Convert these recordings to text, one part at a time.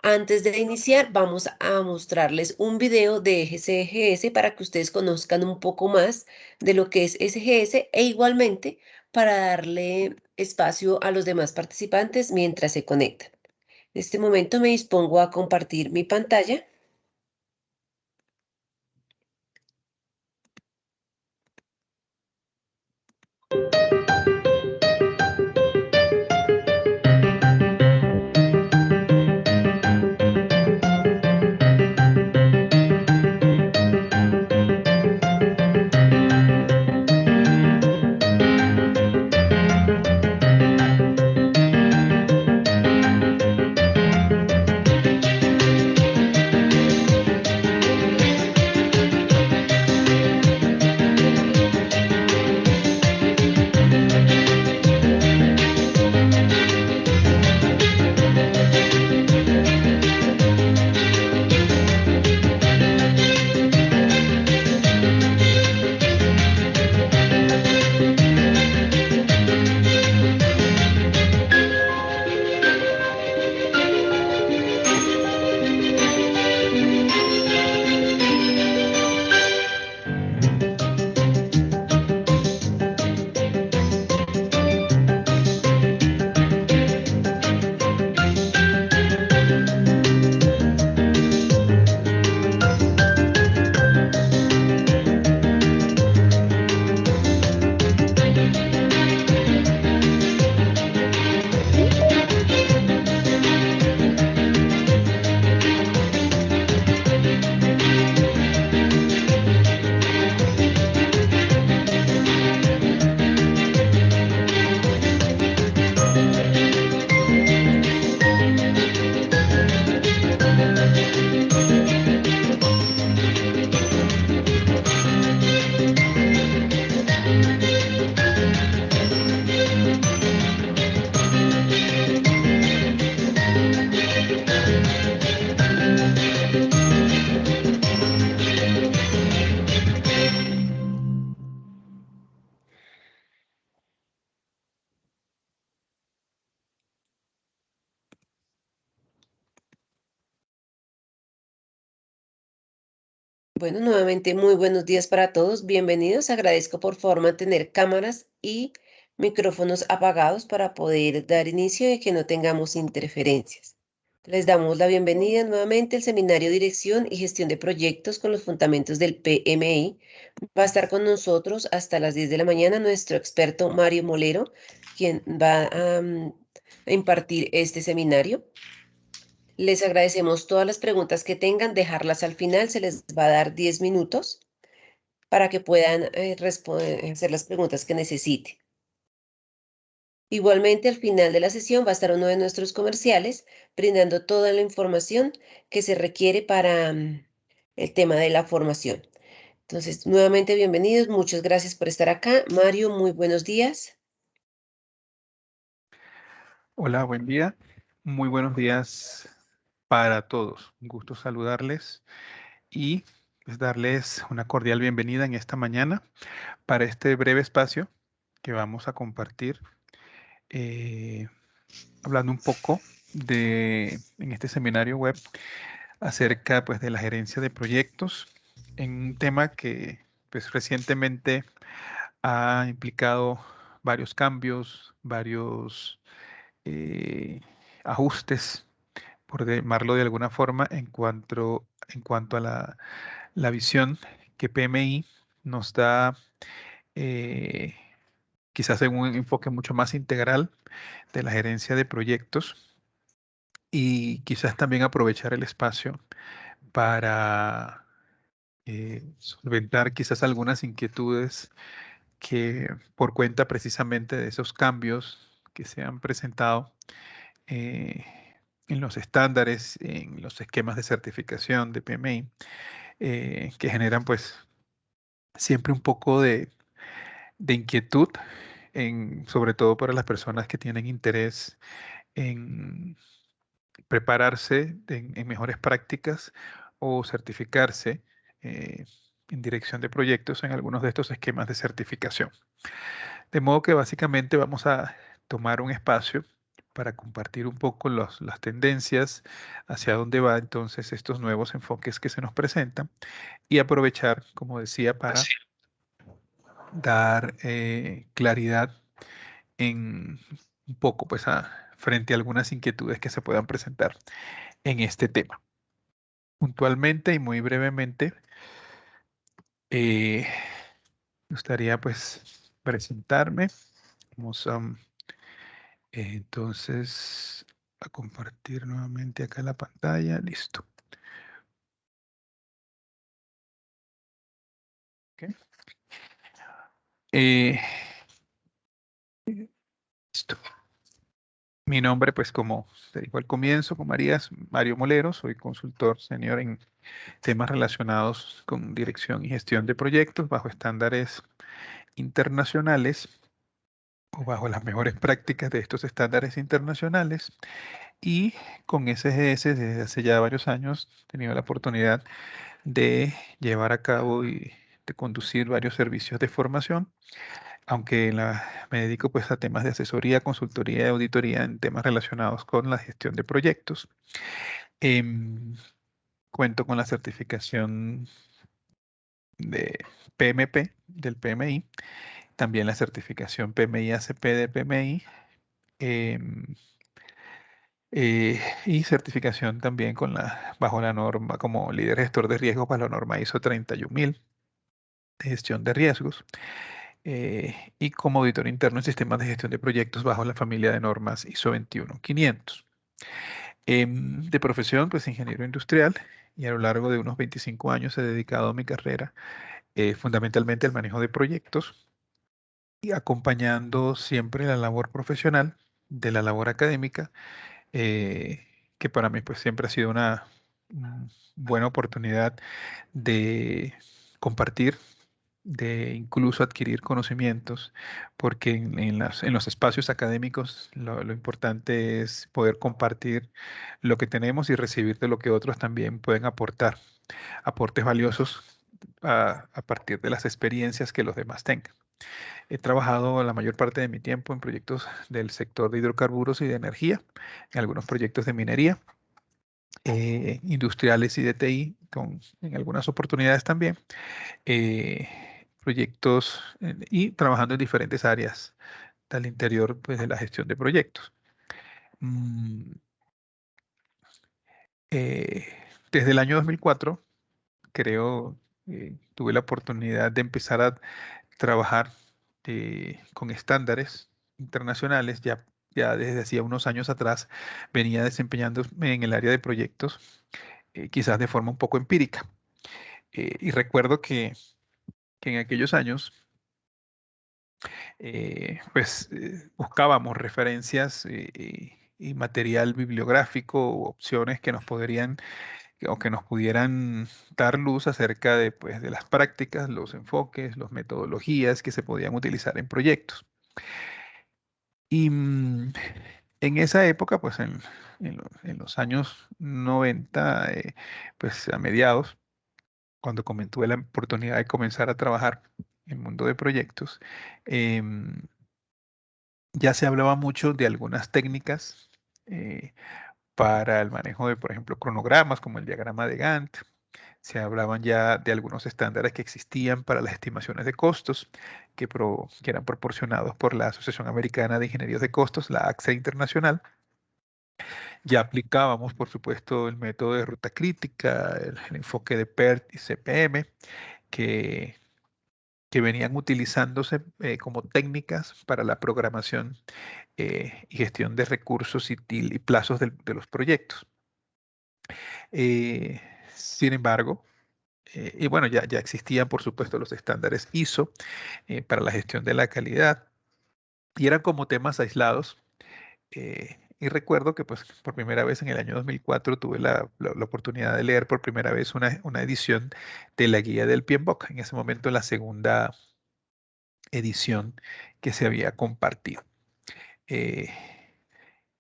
Antes de iniciar, vamos a mostrarles un video de SGS para que ustedes conozcan un poco más de lo que es SGS e igualmente para darle espacio a los demás participantes mientras se conectan. En este momento me dispongo a compartir mi pantalla. Bueno, nuevamente muy buenos días para todos. Bienvenidos. Agradezco por favor mantener cámaras y micrófonos apagados para poder dar inicio y que no tengamos interferencias. Les damos la bienvenida nuevamente al seminario Dirección y Gestión de Proyectos con los fundamentos del PMI. Va a estar con nosotros hasta las 10 de la mañana nuestro experto Mario Molero, quien va a impartir este seminario. Les agradecemos todas las preguntas que tengan, dejarlas al final, se les va a dar 10 minutos para que puedan hacer las preguntas que necesiten. Igualmente, al final de la sesión va a estar uno de nuestros comerciales brindando toda la información que se requiere para el tema de la formación. Entonces, nuevamente bienvenidos, muchas gracias por estar acá. Mario, muy buenos días. Hola, buen día. Muy buenos días para todos. Un gusto saludarles y pues, darles una cordial bienvenida en esta mañana para este breve espacio que vamos a compartir, eh, hablando un poco en este seminario web acerca pues, de la gerencia de proyectos en un tema que pues, recientemente ha implicado varios cambios, varios eh, ajustes, por llamarlo de alguna forma, en cuanto a la visión que PMI nos da, eh, quizás en un enfoque mucho más integral de la gerencia de proyectos y quizás también aprovechar el espacio para solventar quizás algunas inquietudes que por cuenta precisamente de esos cambios que se han presentado eh, en los estándares, en los esquemas de certificación de PMI, que generan pues siempre un poco de inquietud, sobre todo para las personas que tienen interés en prepararse en mejores prácticas o certificarse eh, en dirección de proyectos en algunos de estos esquemas de certificación. De modo que básicamente vamos a tomar un espacio para compartir un poco las tendencias, hacia dónde va entonces estos nuevos enfoques que se nos presentan y aprovechar, como decía, para dar claridad en un poco, pues, frente a algunas inquietudes que se puedan presentar en este tema. Puntualmente y muy brevemente, me gustaría pues presentarme. Vamos entonces a compartir nuevamente acá la pantalla. Listo. Ok. Eh, Listo. Mi nombre, pues como se dijo al comienzo, con Marías, Mario Molero, soy consultor senior en temas relacionados con dirección y gestión de proyectos bajo estándares internacionales o bajo las mejores prácticas de estos estándares internacionales. Y con SGS desde hace ya varios años he tenido la oportunidad de llevar a cabo y de conducir varios servicios de formación, aunque me dedico pues a temas de asesoría, consultoría y auditoría en temas relacionados con la gestión de proyectos. Em, Cuento con la certificación de PMP del PMI, también la certificación PMI ACP de PMI. em, y certificación también bajo la norma como líder gestor de riesgos bajo la norma ISO 31000 de gestión de riesgos, y como auditor interno en sistemas de gestión de proyectos bajo la familia de normas ISO 21500. De profesión, pues ingeniero industrial, y a lo largo de unos 25 años he dedicado mi carrera fundamentalmente al manejo de proyectos y acompañando siempre la labor profesional de la labor académica, eh, que para mí pues siempre ha sido una buena oportunidad de compartir, de incluso adquirir conocimientos, porque en los espacios académicos lo importante es poder compartir lo que tenemos y recibir de lo que otros también pueden aportar, aportes valiosos a partir de las experiencias que los demás tengan. He trabajado la mayor parte de mi tiempo en proyectos del sector de hidrocarburos y de energía, en algunos proyectos de minería, industriales y de TI, en algunas oportunidades también, eh, proyectos y trabajando en diferentes áreas del interior pues, de la gestión de proyectos. Mm, eh, Desde el año 2004, creo, tuve la oportunidad de empezar a trabajar con estándares internacionales. Ya desde hacía unos años atrás venía desempeñándome en el área de proyectos, quizás de forma un poco empírica. Y recuerdo que en aquellos años, buscábamos referencias y material bibliográfico u opciones que nos podrían o que nos pudieran dar luz acerca de, pues, de las prácticas, los enfoques, las metodologías que se podían utilizar en proyectos. Y en esa época, pues en los años 90, pues a mediados, cuando tuve la oportunidad de comenzar a trabajar en el mundo de proyectos, em, ya se hablaba mucho de algunas técnicas para el manejo de, por ejemplo, cronogramas como el diagrama de Gantt. Se hablaban ya de algunos estándares que existían para las estimaciones de costos que eran proporcionados por la Asociación Americana de Ingenieros de Costos, la AXE Internacional. Ya aplicábamos, por supuesto, el método de ruta crítica, el enfoque de PERT y CPM, que, que venían utilizándose como técnicas para la programación y gestión de recursos y plazos de los proyectos. Eh, Sin embargo, y bueno, ya existían, por supuesto, los estándares ISO para la gestión de la calidad y eran como temas aislados. Y recuerdo que pues por primera vez en el año 2004 tuve la oportunidad de leer por primera vez una edición de la guía del PMBOK, en ese momento la segunda edición que se había compartido. Eh,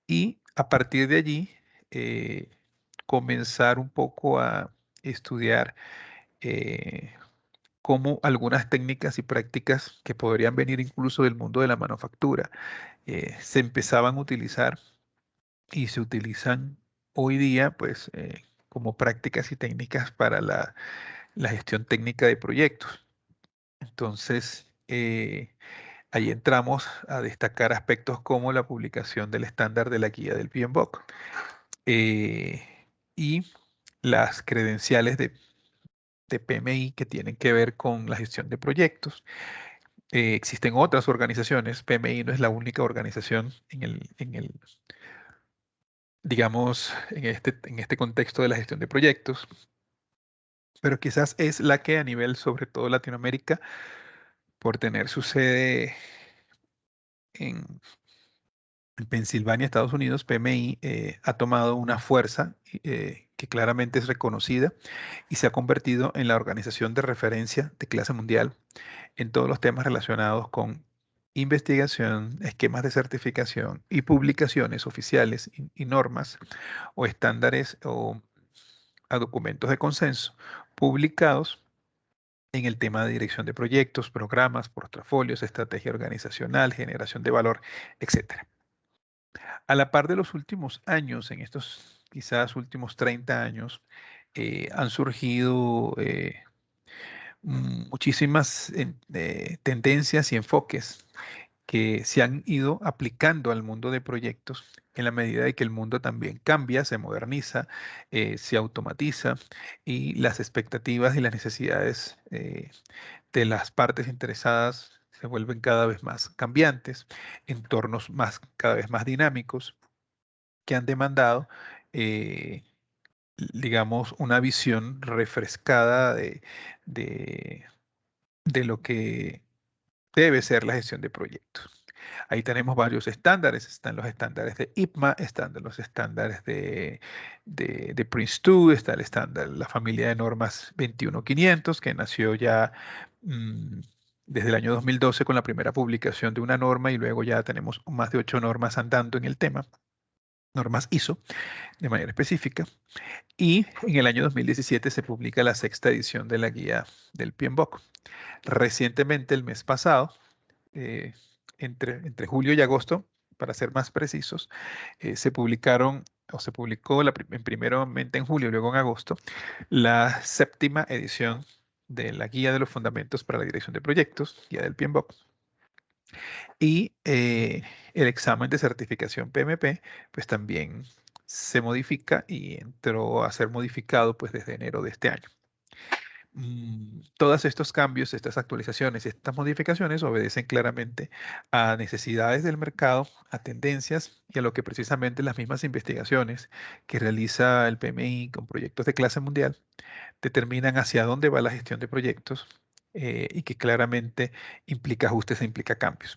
y a partir de allí, eh, comenzar un poco a estudiar eh, cómo algunas técnicas y prácticas que podrían venir incluso del mundo de la manufactura se empezaban a utilizar y se utilizan hoy día pues como prácticas y técnicas para la gestión técnica de proyectos. Entonces, ahí entramos a destacar aspectos como la publicación del estándar de la guía del PMBOK eh, y las credenciales de PMI que tienen que ver con la gestión de proyectos. Existen otras organizaciones, PMI no es la única organización digamos, en este contexto de la gestión de proyectos, pero quizás es la que a nivel, sobre todo Latinoamérica, por tener su sede en Pensilvania, Estados Unidos, PMI ha tomado una fuerza que claramente es reconocida y se ha convertido en la organización de referencia de clase mundial en todos los temas relacionados con investigación, esquemas de certificación y publicaciones oficiales y normas o estándares o a documentos de consenso publicados en el tema de dirección de proyectos, programas, portafolios, estrategia organizacional, generación de valor, etcétera. A la par de los últimos años, en estos quizás últimos 30 años, han surgido muchísimas tendencias y enfoques que se han ido aplicando al mundo de proyectos en la medida de que el mundo también cambia, se moderniza, se automatiza y las expectativas y las necesidades de las partes interesadas se vuelven cada vez más cambiantes, entornos cada vez más dinámicos que han demandado, eh, digamos, una visión refrescada de, de lo que debe ser la gestión de proyectos. Ahí tenemos varios estándares, están los estándares de IPMA, están los estándares de Prince2, está el estándar, la familia de normas 21500, que nació ya mm, desde el año 2012 con la primera publicación de una norma y luego ya tenemos más de 8 normas andando en el tema, normas ISO de manera específica. Y en el año 2017 se publica la sexta edición de la guía del PMBOK. Recientemente, el mes pasado, eh, entre julio y agosto, para ser más precisos, se publicaron o se publicó primeramente en julio y luego en agosto la séptima edición de la Guía de los Fundamentos para la Dirección de Proyectos, Guía del PMBOK. Y el examen de certificación PMP, pues también se modifica y entró a ser modificado pues desde enero de este año. Todos estos cambios, estas actualizaciones y estas modificaciones obedecen claramente a necesidades del mercado, a tendencias y a lo que precisamente las mismas investigaciones que realiza el PMI con proyectos de clase mundial determinan hacia dónde va la gestión de proyectos y que claramente implica ajustes e implica cambios.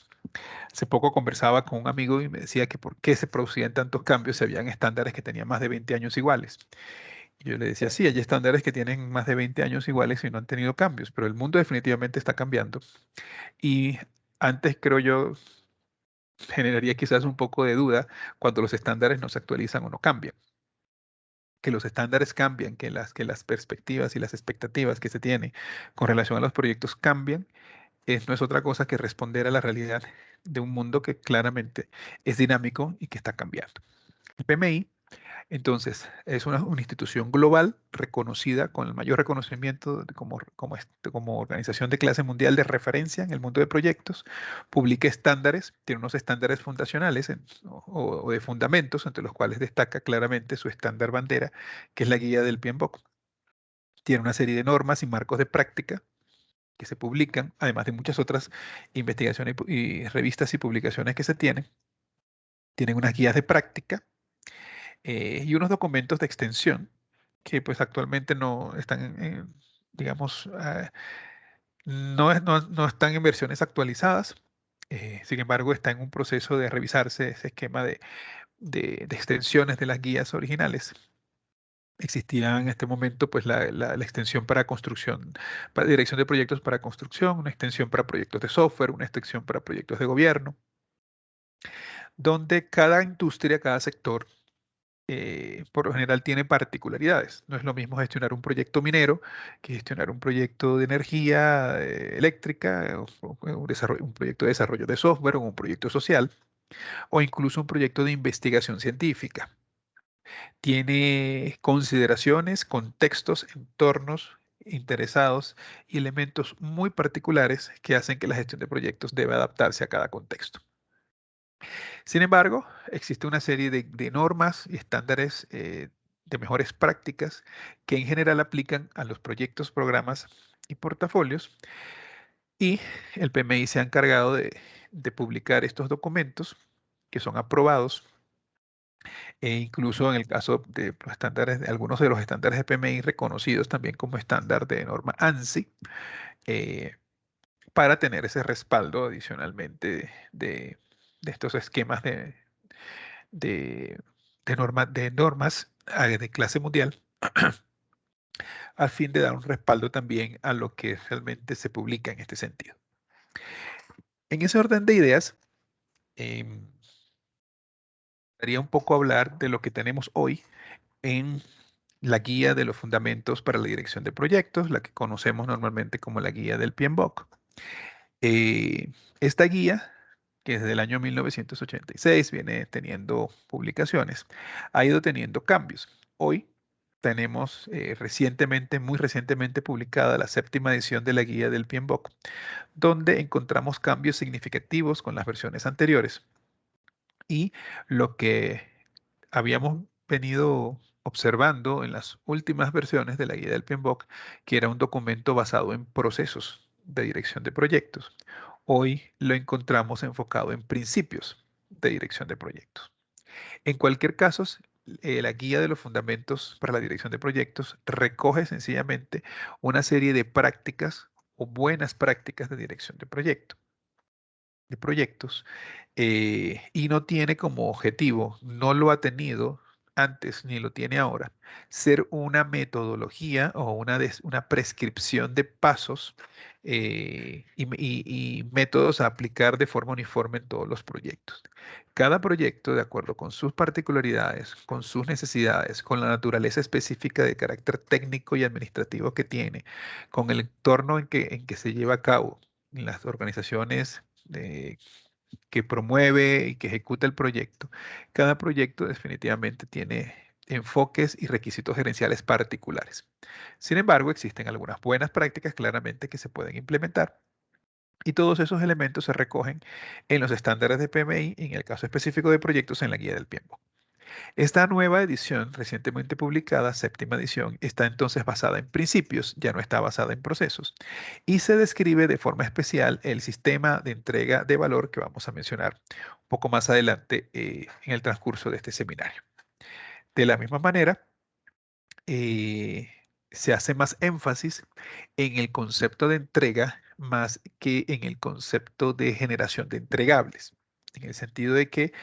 Hace poco conversaba con un amigo y me decía que por qué se producían tantos cambios si habían estándares que tenían más de 20 años iguales. Y yo le decía, sí, hay estándares que tienen más de 20 años iguales y no han tenido cambios, pero el mundo definitivamente está cambiando. Y antes, creo yo, generaría quizás un poco de duda cuando los estándares no se actualizan o no cambian. Que los estándares cambian, que las perspectivas y las expectativas que se tienen con relación a los proyectos cambian, no es otra cosa que responder a la realidad de un mundo que claramente es dinámico y que está cambiando. El PMI entonces, es una institución global reconocida con el mayor reconocimiento como organización de clase mundial de referencia en el mundo de proyectos. Publica estándares, tiene unos estándares fundacionales o de fundamentos, entre los cuales destaca claramente su estándar bandera, que es la guía del PMBOK. Tiene una serie de normas y marcos de práctica que se publican, además de muchas otras investigaciones y revistas y publicaciones que se tienen. Tienen unas guías de práctica y unos documentos de extensión que pues actualmente no están, digamos, no están en versiones actualizadas. Sin embargo, está en un proceso de revisarse ese esquema de extensiones de las guías originales. Existía en este momento pues la extensión para construcción, para dirección de proyectos para construcción, una extensión para proyectos de software, una extensión para proyectos de gobierno, donde cada industria, cada sector por lo general tiene particularidades. No es lo mismo gestionar un proyecto minero que gestionar un proyecto de energía eléctrica, un proyecto de desarrollo de software o un proyecto social. o incluso un proyecto de investigación científica. Tiene consideraciones, contextos, entornos interesados y elementos muy particulares que hacen que la gestión de proyectos deba adaptarse a cada contexto. Sin embargo, existe una serie de normas y estándares de mejores prácticas que en general aplican a los proyectos, programas y portafolios, y el PMI se ha encargado de publicar estos documentos que son aprobados, e incluso en el caso de los estándares, de algunos de los estándares de PMI reconocidos también como estándar de norma ANSI, eh, para tener ese respaldo adicionalmente de estos esquemas de, de normas de clase mundial, al fin de dar un respaldo también a lo que realmente se publica en este sentido. En ese orden de ideas, quería un poco hablar de lo que tenemos hoy en la guía de los fundamentos para la dirección de proyectos, la que conocemos normalmente como la guía del PMBOK. Esta guía, que desde el año 1986 viene teniendo publicaciones, ha ido teniendo cambios. Hoy tenemos recientemente, muy recientemente publicada la 7ª edición de la guía del PMBOK, donde encontramos cambios significativos con las versiones anteriores. Y lo que habíamos venido observando en las últimas versiones de la guía del PMBOK, que era un documento basado en procesos de dirección de proyectos. Hoy lo encontramos enfocado en principios de dirección de proyectos. En cualquier caso, la guía de los fundamentos para la dirección de proyectos recoge sencillamente una serie de prácticas o buenas prácticas de dirección de proyectos, y no tiene como objetivo, no lo ha tenido antes ni lo tiene ahora, ser una metodología o una prescripción de pasos y métodos a aplicar de forma uniforme en todos los proyectos. Cada proyecto, de acuerdo con sus particularidades, con sus necesidades, con la naturaleza específica de carácter técnico y administrativo que tiene, con el entorno en que se lleva a cabo en las organizaciones que promueve y que ejecuta el proyecto. Cada proyecto definitivamente tiene enfoques y requisitos gerenciales particulares. Sin embargo, existen algunas buenas prácticas claramente que se pueden implementar. Y todos esos elementos se recogen en los estándares de PMI, en el caso específico de proyectos en la guía del PMBOK. Esta nueva edición, recientemente publicada, 7ª edición, está entonces basada en principios, ya no está basada en procesos, y se describe de forma especial el sistema de entrega de valor que vamos a mencionar un poco más adelante en el transcurso de este seminario. De la misma manera, eh, se hace más énfasis en el concepto de entrega más que en el concepto de generación de entregables, en el sentido de que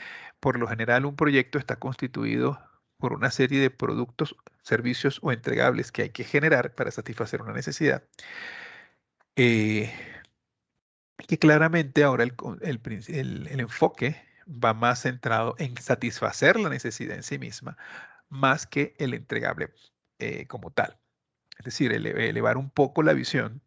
por lo general un proyecto está constituido por una serie de productos, servicios o entregables que hay que generar para satisfacer una necesidad, eh, que claramente ahora el enfoque va más centrado en satisfacer la necesidad en sí misma, más que el entregable como tal. Es decir, elevar un poco la visión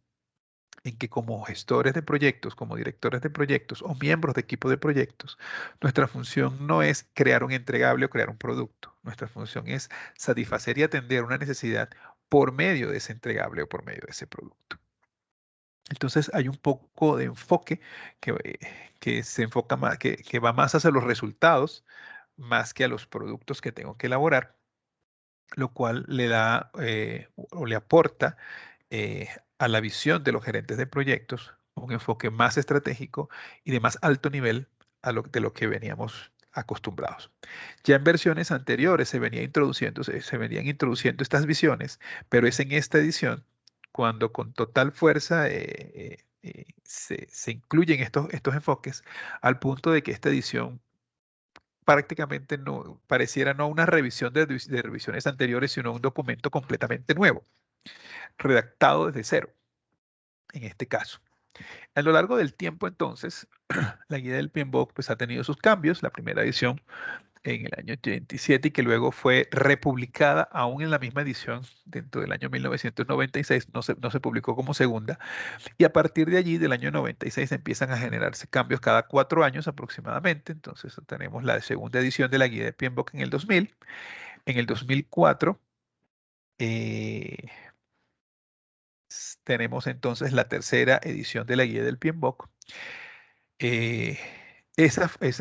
en que como gestores de proyectos, como directores de proyectos o miembros de equipo de proyectos, nuestra función no es crear un entregable o crear un producto. Nuestra función es satisfacer y atender una necesidad por medio de ese entregable o por medio de ese producto. Entonces hay un poco de enfoque que se enfoca más, que va más hacia los resultados, más que a los productos que tengo que elaborar, lo cual le da o le aporta a la visión de los gerentes de proyectos un enfoque más estratégico y de más alto nivel de lo que veníamos acostumbrados. Ya en versiones anteriores se venían introduciendo estas visiones, pero es en esta edición cuando con total fuerza se incluyen estos enfoques al punto de que esta edición prácticamente no pareciera no una revisión de revisiones anteriores, sino un documento completamente nuevo, redactado desde cero, en este caso. A lo largo del tiempo, entonces, la guía del PMBOK pues, ha tenido sus cambios. La primera edición en el año 87 y que luego fue republicada aún en la misma edición dentro del año 1996, no se publicó como segunda, y a partir de allí, del año 96, empiezan a generarse cambios cada 4 años aproximadamente. Entonces tenemos la segunda edición de la guía de PMBOK en el 2000. En el 2004 eh, tenemos entonces la tercera edición de la guía del PMBOK. Eh,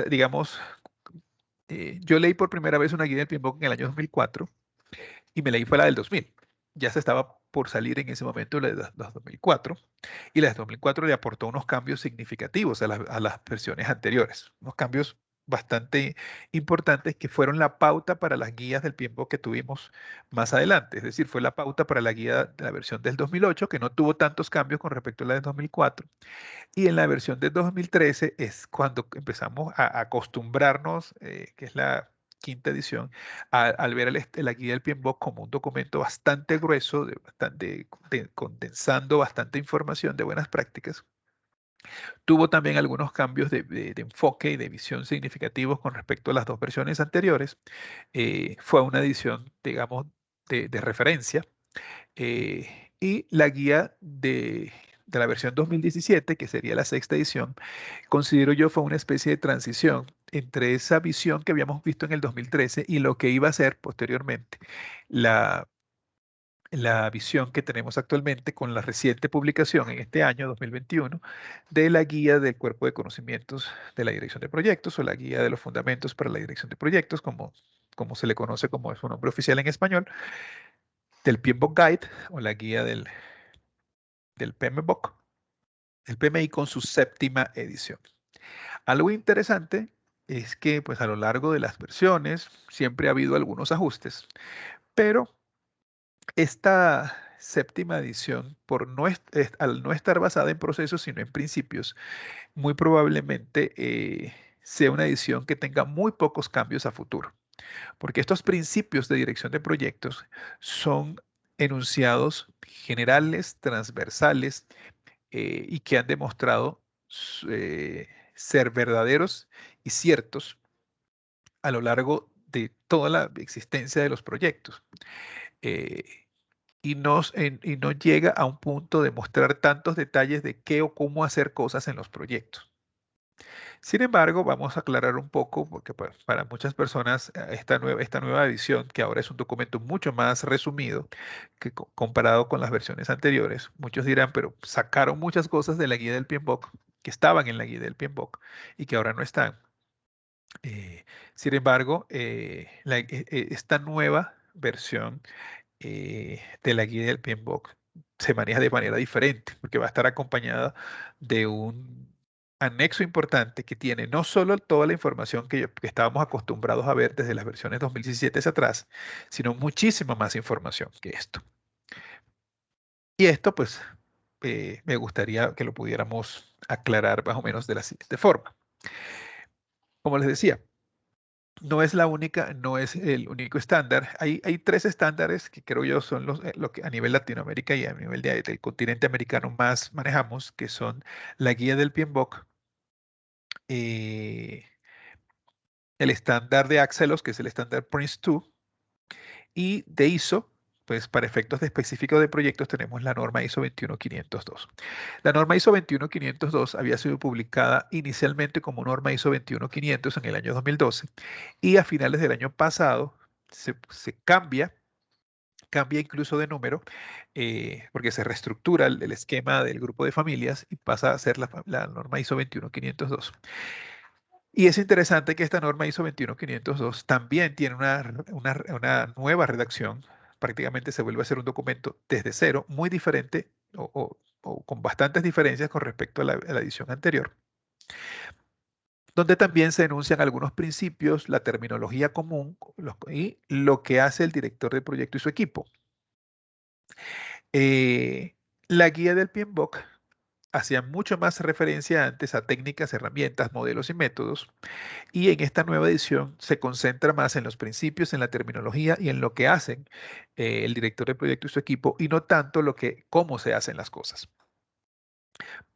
digamos, yo leí por primera vez una guía del PMBOK en el año 2004 y me leí fue la del 2000. Ya se estaba por salir en ese momento la de 2004 y la de 2004 le aportó unos cambios significativos a las versiones anteriores, unos cambios bastante importantes que fueron la pauta para las guías del PMBOK que tuvimos más adelante. Es decir, fue la pauta para la guía de la versión del 2008 que no tuvo tantos cambios con respecto a la de 2004. Y en la versión de 2013 es cuando empezamos a acostumbrarnos, que es la quinta edición, al ver la guía del PMBOK como un documento bastante grueso, condensando bastante información de buenas prácticas. Tuvo también algunos cambios de enfoque y de visión significativos con respecto a las dos versiones anteriores. Fue una edición, digamos, de referencia. Y la guía de la versión 2017, que sería la sexta edición, considero yo fue una especie de transición entre esa visión que habíamos visto en el 2013 y lo que iba a ser posteriormente la, la visión que tenemos actualmente con la reciente publicación en este año 2021 de la guía del cuerpo de conocimientos de la dirección de proyectos o la guía de los fundamentos para la dirección de proyectos, como se le conoce como es su nombre oficial en español, del PMBOK Guide o la guía del PMBOK, el PMI con su séptima edición. Algo interesante es que pues a lo largo de las versiones siempre ha habido algunos ajustes, pero esta séptima edición, al no estar basada en procesos, sino en principios, muy probablemente sea una edición que tenga muy pocos cambios a futuro, porque estos principios de dirección de proyectos son enunciados generales, transversales, y que han demostrado ser verdaderos y ciertos a lo largo de toda la existencia de los proyectos. Eh, y no llega a un punto de mostrar tantos detalles de qué o cómo hacer cosas en los proyectos. Sin embargo, vamos a aclarar un poco, porque pues, para muchas personas esta nueva edición, que ahora es un documento mucho más resumido que comparado con las versiones anteriores, muchos dirán, pero sacaron muchas cosas de la guía del PMBOK que estaban en la guía del PMBOK y que ahora no están. Sin embargo, esta nueva versión de la guía del PMBOK se maneja de manera diferente, porque va a estar acompañada de un anexo importante que tiene no solo toda la información que estábamos acostumbrados a ver desde las versiones 2017 hacia atrás, sino muchísima más información que esto. Y esto, pues, me gustaría que lo pudiéramos aclarar más o menos de la siguiente forma. Como les decía, no es el único estándar. Hay tres estándares que creo yo son lo que a nivel Latinoamérica y a nivel del continente americano más manejamos, que son la guía del PMBOK, eh, el estándar de Axelos, que es el estándar Prince2, y de ISO, pues para efectos específicos de proyectos tenemos la norma ISO 21502. La norma ISO 21502 había sido publicada inicialmente como norma ISO 21500 en el año 2012 y a finales del año pasado se cambia incluso de número, porque se reestructura el esquema del grupo de familias y pasa a ser la norma ISO 21502. Y es interesante que esta norma ISO 21502 también tiene una nueva redacción, prácticamente se vuelve a ser un documento desde cero, muy diferente o con bastantes diferencias con respecto a la edición anterior, donde también se enuncian algunos principios, la terminología común y lo que hace el director de proyecto y su equipo. La guía del PMBOK hacía mucho más referencia antes a técnicas, herramientas, modelos y métodos, y en esta nueva edición se concentra más en los principios, en la terminología y en lo que hacen el director de proyecto y su equipo, y no tanto cómo se hacen las cosas.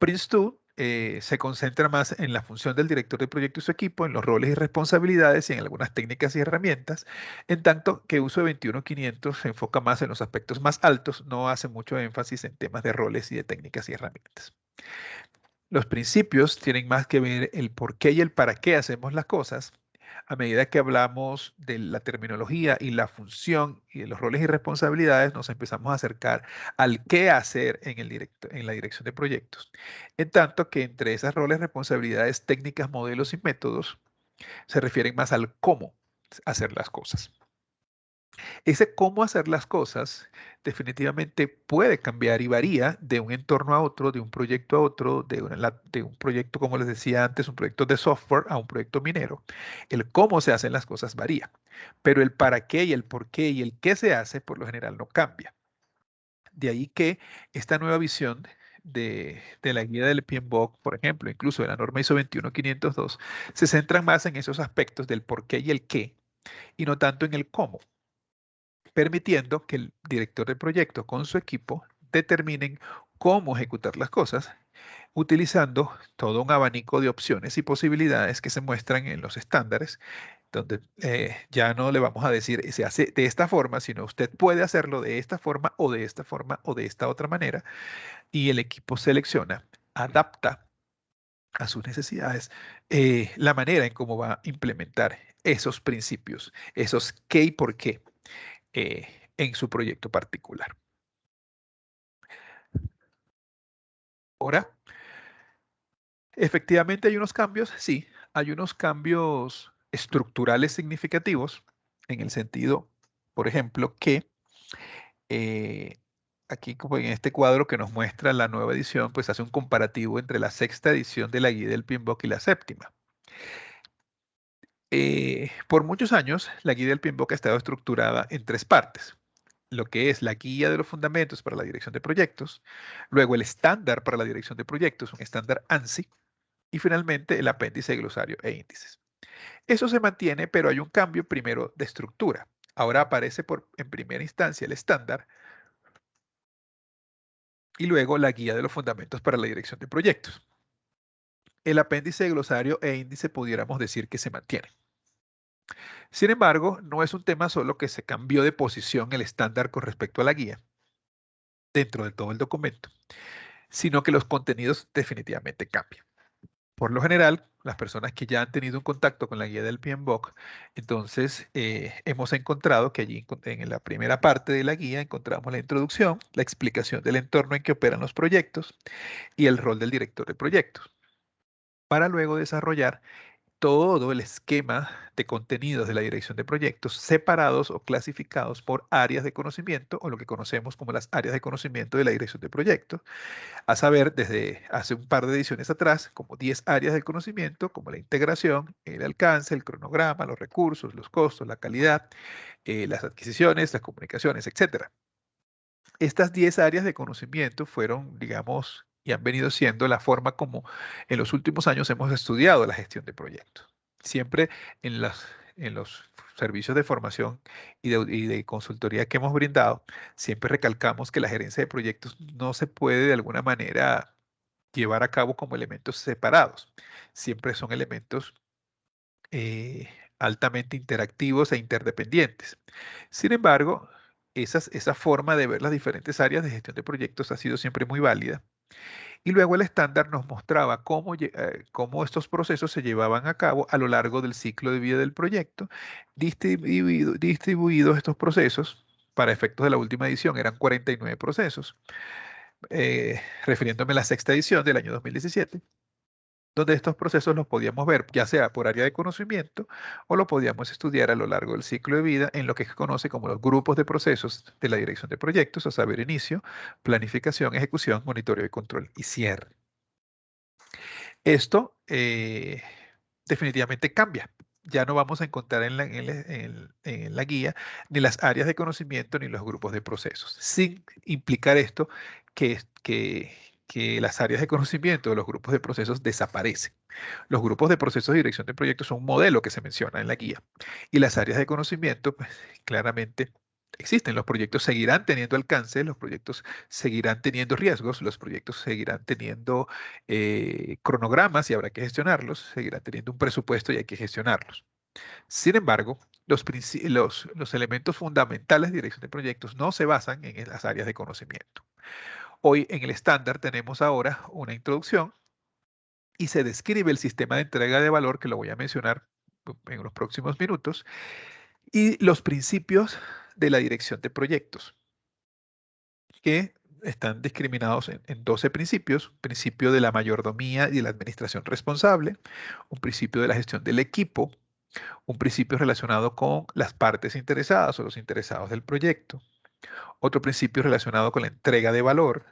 Prince2 se concentra más en la función del director de proyecto y su equipo, en los roles y responsabilidades y en algunas técnicas y herramientas, en tanto que uso de 21500 se enfoca más en los aspectos más altos, no hace mucho énfasis en temas de roles y de técnicas y herramientas. Los principios tienen más que ver el por qué y el para qué hacemos las cosas. A medida que hablamos de la terminología y la función y de los roles y responsabilidades, nos empezamos a acercar al qué hacer en la dirección de proyectos. En tanto que entre esas roles, responsabilidades, técnicas, modelos y métodos, se refieren más al cómo hacer las cosas. Ese cómo hacer las cosas definitivamente puede cambiar y varía de un entorno a otro, de un proyecto a otro, de un proyecto, como les decía antes, un proyecto de software a un proyecto minero. El cómo se hacen las cosas varía, pero el para qué y el por qué y el qué se hace por lo general no cambia. De ahí que esta nueva visión de la guía del PMBOK, por ejemplo, incluso de la norma ISO 21502, se centran más en esos aspectos del por qué y el qué, y no tanto en el cómo, permitiendo que el director de proyecto con su equipo determinen cómo ejecutar las cosas, utilizando todo un abanico de opciones y posibilidades que se muestran en los estándares, donde ya no le vamos a decir se hace de esta forma, sino usted puede hacerlo de esta forma o de esta forma o de esta otra manera, y el equipo selecciona, adapta a sus necesidades la manera en cómo va a implementar esos principios, esos qué y por qué en su proyecto particular. Ahora, efectivamente hay unos cambios, sí, hay unos cambios estructurales significativos en el sentido, por ejemplo, que eh, aquí como en este cuadro que nos muestra la nueva edición, pues hace un comparativo entre la sexta edición de la guía del PMBOK y la séptima. Por muchos años, la guía del PMBOK ha estado estructurada en tres partes: lo que es la guía de los fundamentos para la dirección de proyectos, luego el estándar para la dirección de proyectos, un estándar ANSI, y finalmente el apéndice, glosario e índices. Eso se mantiene, pero hay un cambio primero de estructura. Ahora aparece en primera instancia el estándar y luego la guía de los fundamentos para la dirección de proyectos. El apéndice, glosario e índice pudiéramos decir que se mantiene. Sin embargo, no es un tema solo que se cambió de posición el estándar con respecto a la guía dentro de todo el documento, sino que los contenidos definitivamente cambian. Por lo general, las personas que ya han tenido un contacto con la guía del PMBOK, entonces hemos encontrado que allí en la primera parte de la guía encontramos la introducción, la explicación del entorno en que operan los proyectos y el rol del director de proyectos, para luego desarrollar todo el esquema de contenidos de la dirección de proyectos separados o clasificados por áreas de conocimiento, o lo que conocemos como las áreas de conocimiento de la dirección de proyectos, a saber, desde hace un par de ediciones atrás, como 10 áreas del conocimiento, como la integración, el alcance, el cronograma, los recursos, los costos, la calidad, las adquisiciones, las comunicaciones, etcétera. Estas 10 áreas de conocimiento fueron, digamos, y han venido siendo la forma como en los últimos años hemos estudiado la gestión de proyectos. Siempre en en los servicios de formación y de consultoría que hemos brindado, siempre recalcamos que la gerencia de proyectos no se puede de alguna manera llevar a cabo como elementos separados. Siempre son elementos eh, altamente interactivos e interdependientes. Sin embargo, esa forma de ver las diferentes áreas de gestión de proyectos ha sido siempre muy válida. Y luego el estándar nos mostraba cómo estos procesos se llevaban a cabo a lo largo del ciclo de vida del proyecto, distribuidos estos procesos. Para efectos de la última edición eran 49 procesos, refiriéndome a la sexta edición del año 2017, donde estos procesos los podíamos ver ya sea por área de conocimiento o lo podíamos estudiar a lo largo del ciclo de vida en lo que se conoce como los grupos de procesos de la dirección de proyectos, a saber, inicio, planificación, ejecución, monitoreo y control y cierre. Esto definitivamente cambia. Ya no vamos a encontrar en la guía ni las áreas de conocimiento ni los grupos de procesos, sin implicar esto que las áreas de conocimiento de los grupos de procesos desaparecen. Los grupos de procesos de dirección de proyectos son un modelo que se menciona en la guía y las áreas de conocimiento, pues, claramente existen. Los proyectos seguirán teniendo alcance, los proyectos seguirán teniendo riesgos, los proyectos seguirán teniendo cronogramas y habrá que gestionarlos, seguirán teniendo un presupuesto y hay que gestionarlos. Sin embargo, los elementos fundamentales de dirección de proyectos no se basan en las áreas de conocimiento. Hoy en el estándar tenemos ahora una introducción y se describe el sistema de entrega de valor, que lo voy a mencionar en los próximos minutos, y los principios de la dirección de proyectos, que están discriminados en 12 principios: un principio de la mayordomía y de la administración responsable, un principio de la gestión del equipo, un principio relacionado con las partes interesadas o los interesados del proyecto, otro principio relacionado con la entrega de valor,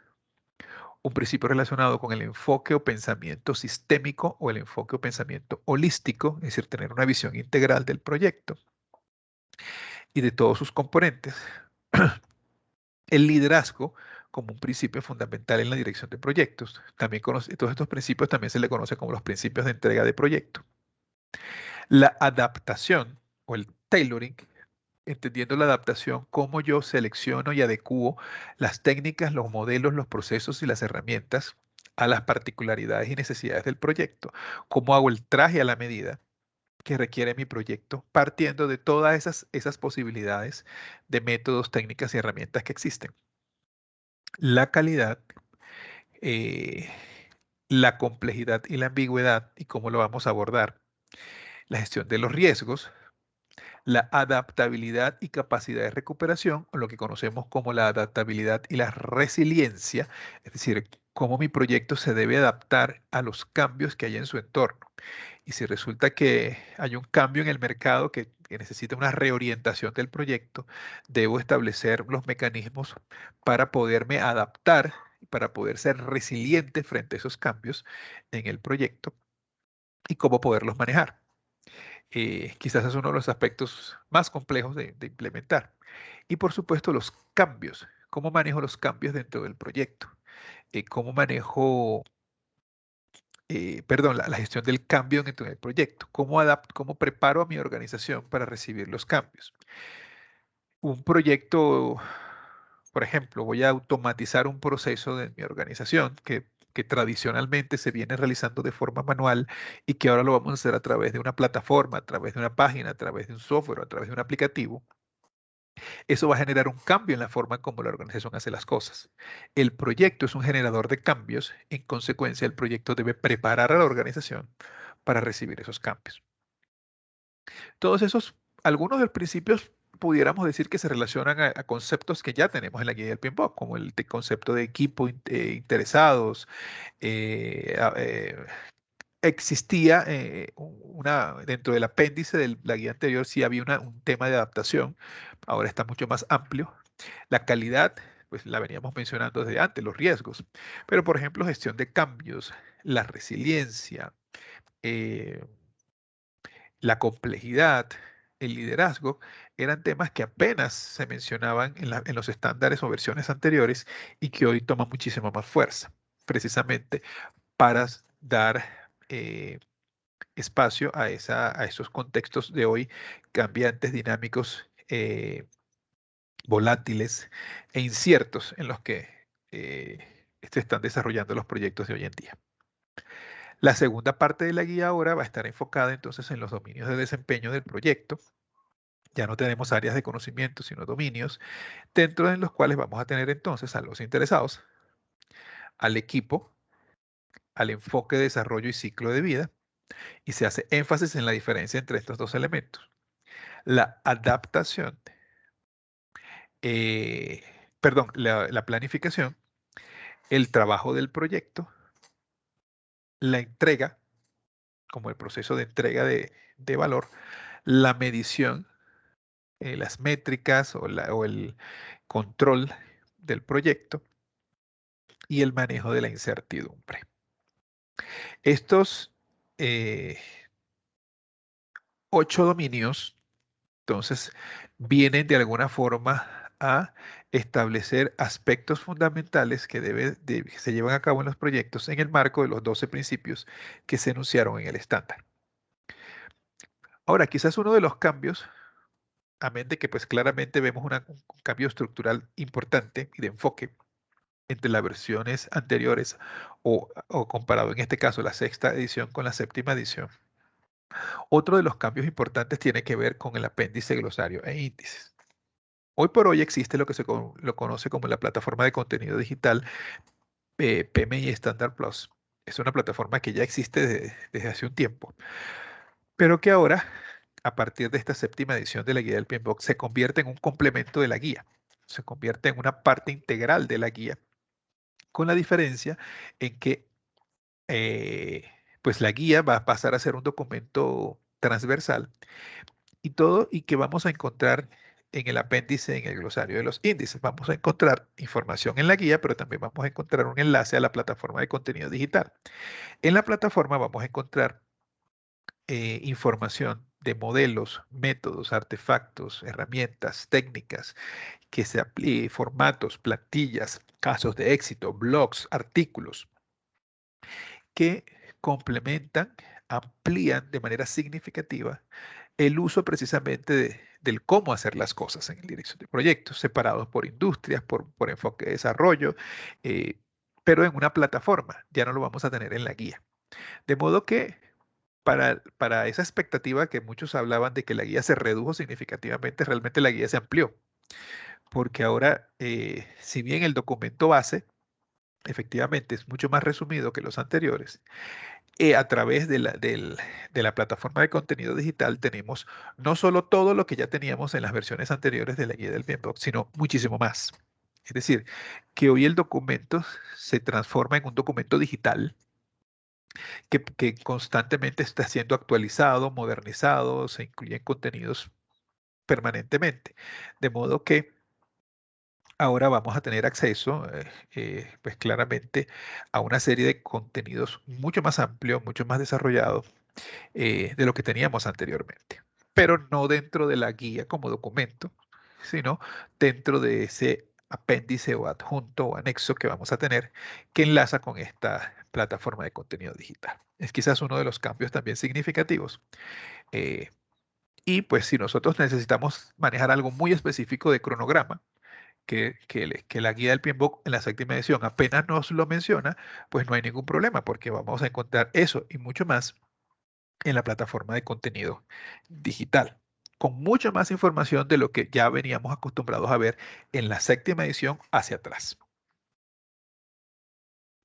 un principio relacionado con el enfoque o pensamiento sistémico o el enfoque o pensamiento holístico, es decir, tener una visión integral del proyecto y de todos sus componentes. El liderazgo como un principio fundamental en la dirección de proyectos. Todos estos principios también se le conoce como los principios de entrega de proyecto. La adaptación o el tailoring, entendiendo la adaptación, cómo yo selecciono y adecuo las técnicas, los modelos, los procesos y las herramientas a las particularidades y necesidades del proyecto. Cómo hago el traje a la medida que requiere mi proyecto, partiendo de todas esas posibilidades de métodos, técnicas y herramientas que existen. La calidad, eh, la complejidad y la ambigüedad y cómo lo vamos a abordar. La gestión de los riesgos, la adaptabilidad y capacidad de recuperación, o lo que conocemos como la adaptabilidad y la resiliencia, es decir, cómo mi proyecto se debe adaptar a los cambios que hay en su entorno. Y si resulta que hay un cambio en el mercado que necesita una reorientación del proyecto, debo establecer los mecanismos para poderme adaptar, para poder ser resiliente frente a esos cambios en el proyecto y cómo poderlos manejar. Quizás es uno de los aspectos más complejos de implementar. Y por supuesto los cambios. ¿Cómo manejo los cambios dentro del proyecto? ¿Cómo manejo, perdón, la gestión del cambio dentro del proyecto? ¿Cómo preparo a mi organización para recibir los cambios? Un proyecto, por ejemplo, voy a automatizar un proceso de mi organización que tradicionalmente se viene realizando de forma manual y que ahora lo vamos a hacer a través de una plataforma, a través de una página, a través de un software, a través de un aplicativo. Eso va a generar un cambio en la forma como la organización hace las cosas. El proyecto es un generador de cambios, en consecuencia el proyecto debe preparar a la organización para recibir esos cambios. Todos esos, algunos de los principios pudiéramos decir que se relacionan a conceptos que ya tenemos en la guía del PMBOK, como el concepto de equipo interesados. Existía dentro del apéndice de la guía anterior, sí había un tema de adaptación, ahora está mucho más amplio. La calidad, pues la veníamos mencionando desde antes, los riesgos, pero por ejemplo, gestión de cambios, la resiliencia, eh, la complejidad, el liderazgo, eran temas que apenas se mencionaban en los estándares o versiones anteriores y que hoy toman muchísima más fuerza, precisamente para dar espacio a esos contextos de hoy cambiantes, dinámicos, volátiles e inciertos en los que se están desarrollando los proyectos de hoy en día. La segunda parte de la guía ahora va a estar enfocada entonces en los dominios de desempeño del proyecto. Ya no tenemos áreas de conocimiento, sino dominios, dentro de los cuales vamos a tener entonces a los interesados, al equipo, al enfoque de desarrollo y ciclo de vida, y se hace énfasis en la diferencia entre estos dos elementos. La adaptación, eh, perdón, la planificación, el trabajo del proyecto, la entrega, como el proceso de entrega de valor, la medición, las métricas o el control del proyecto y el manejo de la incertidumbre. Estos 8 dominios, entonces, vienen de alguna forma a establecer aspectos fundamentales que se llevan a cabo en los proyectos en el marco de los 12 principios que se enunciaron en el estándar. Ahora, quizás uno de los cambios amén de que pues claramente vemos un cambio estructural importante y de enfoque entre las versiones anteriores o comparado en este caso la sexta edición con la séptima edición. Otro de los cambios importantes tiene que ver con el apéndice, glosario e índices. Hoy por hoy existe lo que lo conoce como la plataforma de contenido digital PMI Standard Plus. Es una plataforma que ya existe desde hace un tiempo, pero que ahora, a partir de esta séptima edición de la guía del PMBOK, se convierte en un complemento de la guía, se convierte en una parte integral de la guía, con la diferencia en que pues la guía va a pasar a ser un documento transversal y que vamos a encontrar en el apéndice, en el glosario de los índices. Vamos a encontrar información en la guía, pero también vamos a encontrar un enlace a la plataforma de contenido digital. En la plataforma vamos a encontrar información de modelos, métodos, artefactos, herramientas, técnicas, formatos, plantillas, casos de éxito, blogs, artículos, que complementan, amplían de manera significativa el uso precisamente del cómo hacer las cosas en el dirección de proyectos, separados por industrias, por enfoque de desarrollo, eh, pero en una plataforma, ya no lo vamos a tener en la guía. De modo que para esa expectativa que muchos hablaban de que la guía se redujo significativamente, realmente la guía se amplió, porque ahora, si bien el documento base efectivamente es mucho más resumido que los anteriores, a través de la plataforma de contenido digital tenemos no solo todo lo que ya teníamos en las versiones anteriores de la guía del PMBOK, sino muchísimo más. Es decir, que hoy el documento se transforma en un documento digital que constantemente está siendo actualizado, modernizado, se incluyen contenidos permanentemente. De modo que ahora vamos a tener acceso, pues claramente, a una serie de contenidos mucho más amplios, mucho más desarrollados de lo que teníamos anteriormente, pero no dentro de la guía como documento, sino dentro de ese apéndice o adjunto o anexo que vamos a tener que enlaza con esta plataforma de contenido digital. Es quizás uno de los cambios también significativos. eh, y pues si nosotros necesitamos manejar algo muy específico de cronograma, que la guía del PMBOK en la séptima edición apenas nos lo menciona, pues no hay ningún problema porque vamos a encontrar eso y mucho más en la plataforma de contenido digital, con mucha más información de lo que ya veníamos acostumbrados a ver en la séptima edición hacia atrás.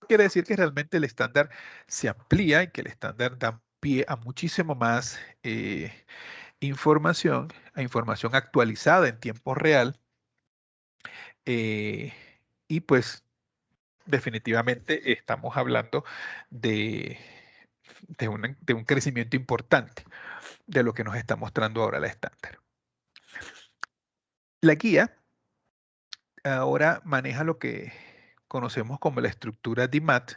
Quiere decir que realmente el estándar se amplía y que el estándar da pie a muchísimo más información, a información actualizada en tiempo real, eh, y pues definitivamente estamos hablando de, de un crecimiento importante de lo que nos está mostrando ahora la estándar. La guía ahora maneja lo que conocemos como la estructura DMAT,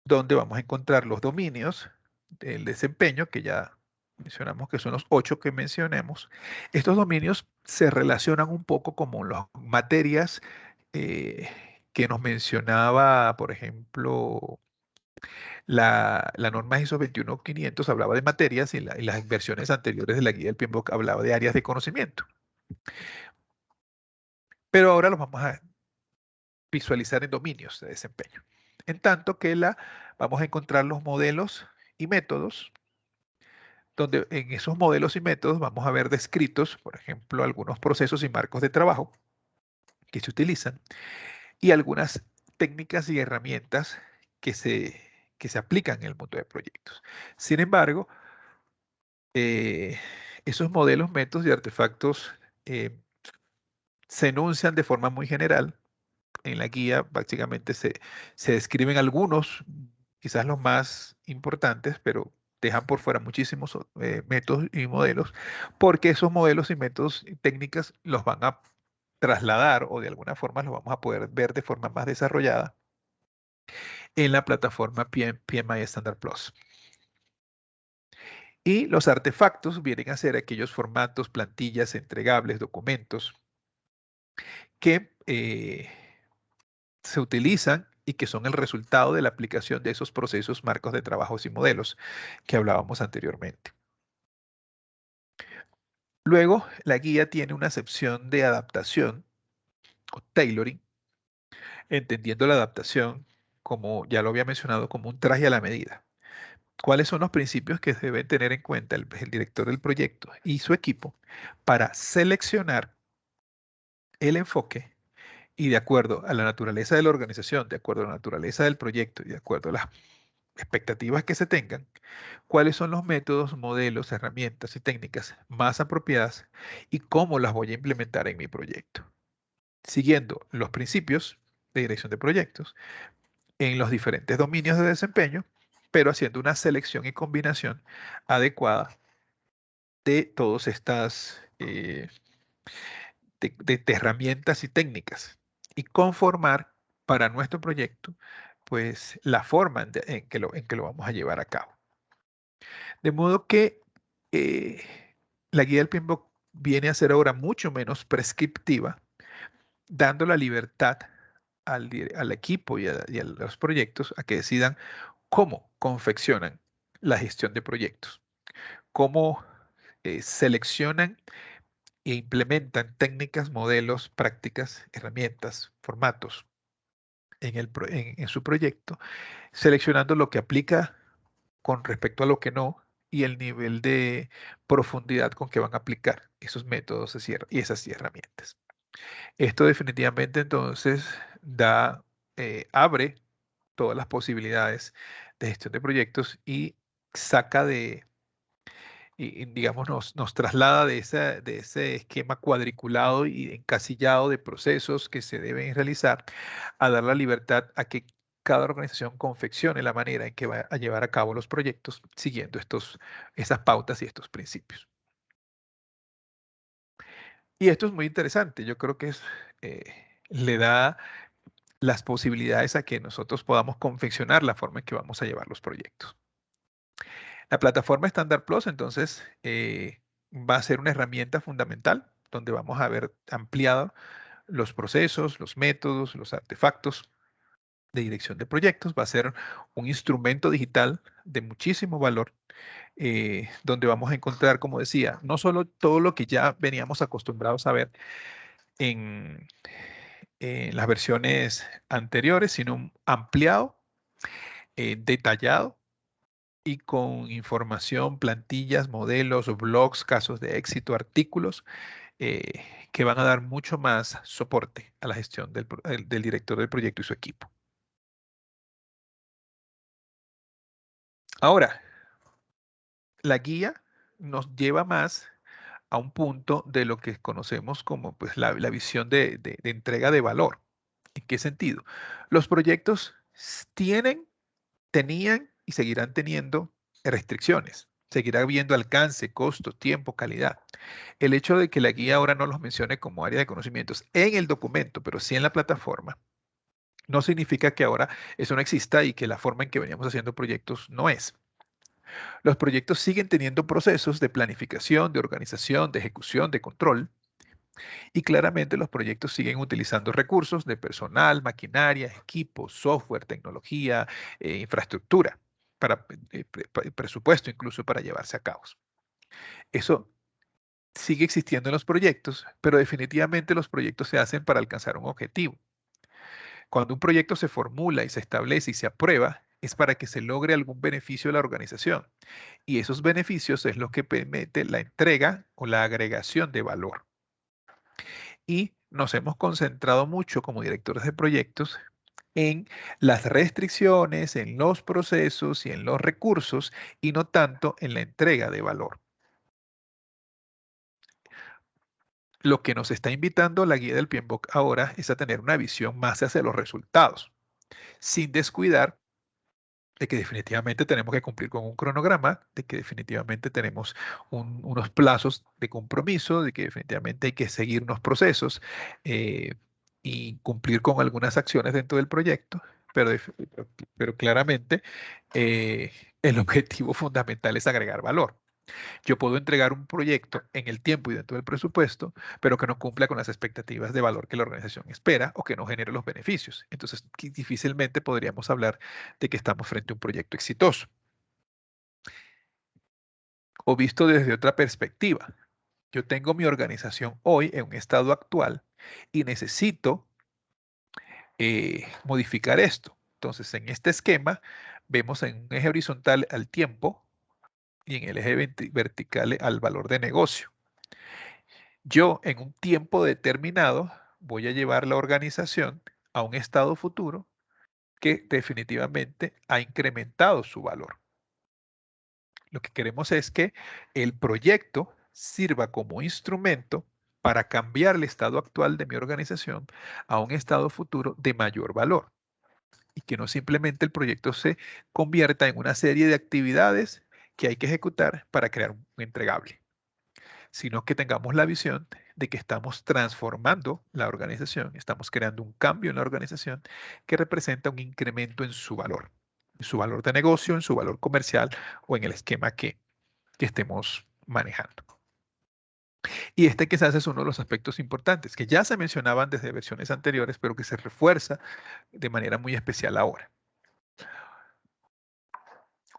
donde vamos a encontrar los dominios del desempeño, que ya mencionamos que son los 8 que mencionemos. Estos dominios se relacionan un poco como las materias que nos mencionaba, por ejemplo, la norma ISO 21500 hablaba de materias y las versiones anteriores de la guía del PMBOK hablaba de áreas de conocimiento. Pero ahora los vamos a visualizar en dominios de desempeño. En tanto que vamos a encontrar los modelos y métodos, donde en esos modelos y métodos vamos a ver descritos, por ejemplo, algunos procesos y marcos de trabajo que se utilizan y algunas técnicas y herramientas que se aplican en el mundo de proyectos. Sin embargo, esos modelos, métodos y artefactos se enuncian de forma muy general. En la guía básicamente se describen algunos, quizás los más importantes, pero dejan por fuera muchísimos métodos y modelos, porque esos modelos y métodos y técnicas los van a trasladar o de alguna forma los vamos a poder ver de forma más desarrollada en la plataforma PMI Standard Plus. Y los artefactos vienen a ser aquellos formatos, plantillas, entregables, documentos que se utilizan y que son el resultado de la aplicación de esos procesos, marcos de trabajos y modelos que hablábamos anteriormente. Luego, la guía tiene una sección de adaptación o tailoring, entendiendo la adaptación, como ya lo había mencionado, como un traje a la medida. ¿Cuáles son los principios que debe tener en cuenta el director del proyecto y su equipo para seleccionar el enfoque y de acuerdo a la naturaleza de la organización, de acuerdo a la naturaleza del proyecto y de acuerdo a las expectativas que se tengan, cuáles son los métodos, modelos, herramientas y técnicas más apropiadas y cómo las voy a implementar en mi proyecto, siguiendo los principios de dirección de proyectos en los diferentes dominios de desempeño, pero haciendo una selección y combinación adecuada de todas estas de herramientas y técnicas y conformar para nuestro proyecto pues la forma en que lo vamos a llevar a cabo. De modo que eh, la guía del PMBOK viene a ser ahora mucho menos prescriptiva, dando la libertad al equipo y a los proyectos a que decidan cómo confeccionan la gestión de proyectos, cómo seleccionan e implementan técnicas, modelos, prácticas, herramientas, formatos en su proyecto, seleccionando lo que aplica con respecto a lo que no y el nivel de profundidad con que van a aplicar esos métodos y esas herramientas. Esto definitivamente entonces abre todas las posibilidades de gestión de proyectos y saca digamos, nos traslada de ese esquema cuadriculado y encasillado de procesos que se deben realizar a dar la libertad a que cada organización confeccione la manera en que va a llevar a cabo los proyectos siguiendo esas pautas y estos principios. Y esto es muy interesante. Yo creo que eh, le da las posibilidades a que nosotros podamos confeccionar la forma en que vamos a llevar los proyectos. La plataforma Standard Plus, entonces, va a ser una herramienta fundamental donde vamos a ver ampliado los procesos, los métodos, los artefactos de dirección de proyectos. Va a ser un instrumento digital de muchísimo valor, donde vamos a encontrar, como decía, no solo todo lo que ya veníamos acostumbrados a ver en, en las versiones anteriores, sino ampliado, detallado y con información, plantillas, modelos, blogs, casos de éxito, artículos que van a dar mucho más soporte a la gestión del director del proyecto y su equipo. Ahora, la guía nos lleva más a un punto de lo que conocemos como pues, la visión de entrega de valor. ¿En qué sentido? Los proyectos tenían y seguirán teniendo restricciones. Seguirá habiendo alcance, costo, tiempo, calidad. El hecho de que la guía ahora no los mencione como área de conocimientos en el documento, pero sí en la plataforma, no significa que ahora eso no exista y que la forma en que veníamos haciendo proyectos no es. Los proyectos siguen teniendo procesos de planificación, de organización, de ejecución, de control, y claramente los proyectos siguen utilizando recursos de personal, maquinaria, equipos, software, tecnología, infraestructura, para presupuesto incluso para llevarse a cabo. Eso sigue existiendo en los proyectos, pero definitivamente los proyectos se hacen para alcanzar un objetivo. Cuando un proyecto se formula y se establece y se aprueba, es para que se logre algún beneficio de la organización. Y esos beneficios es lo que permite la entrega o la agregación de valor. Y nos hemos concentrado mucho como directores de proyectos en las restricciones, en los procesos y en los recursos y no tanto en la entrega de valor. Lo que nos está invitando la guía del PMBOK ahora es a tener una visión más hacia los resultados, sin descuidar de que definitivamente tenemos que cumplir con un cronograma, de que definitivamente tenemos unos plazos de compromiso, de que definitivamente hay que seguir unos procesos eh, y cumplir con algunas acciones dentro del proyecto, pero, pero claramente eh, el objetivo fundamental es agregar valor. Yo puedo entregar un proyecto en el tiempo y dentro del presupuesto, pero que no cumpla con las expectativas de valor que la organización espera o que no genere los beneficios. Entonces, difícilmente podríamos hablar de que estamos frente a un proyecto exitoso. O visto desde otra perspectiva, Yo tengo mi organización hoy en un estado actual y necesito modificar esto. Entonces, en este esquema, vemos en un eje horizontal al tiempo y en el eje vertical al valor de negocio. Yo, en un tiempo determinado, voy a llevar la organización a un estado futuro que definitivamente ha incrementado su valor. Lo que queremos es que el proyecto sirva como instrumento para cambiar el estado actual de mi organización a un estado futuro de mayor valor y que no simplemente el proyecto se convierta en una serie de actividades que hay que ejecutar para crear un entregable, sino que tengamos la visión de que estamos transformando la organización, estamos creando un cambio en la organización que representa un incremento en su valor de negocio, en su valor comercial o en el esquema que estemos manejando. Y este quizás es uno de los aspectos importantes que ya se mencionaban desde versiones anteriores, pero que se refuerza de manera muy especial ahora.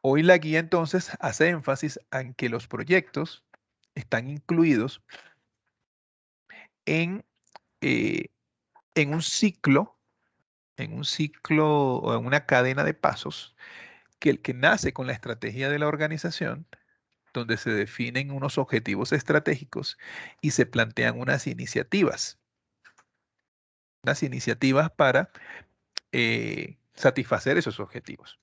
Hoy la guía entonces hace énfasis en que los proyectos están incluidos en, eh, en un ciclo, o en una cadena de pasos que el que nace con la estrategia de la organización, donde se definen unos objetivos estratégicos y se plantean unas iniciativas para satisfacer esos objetivos.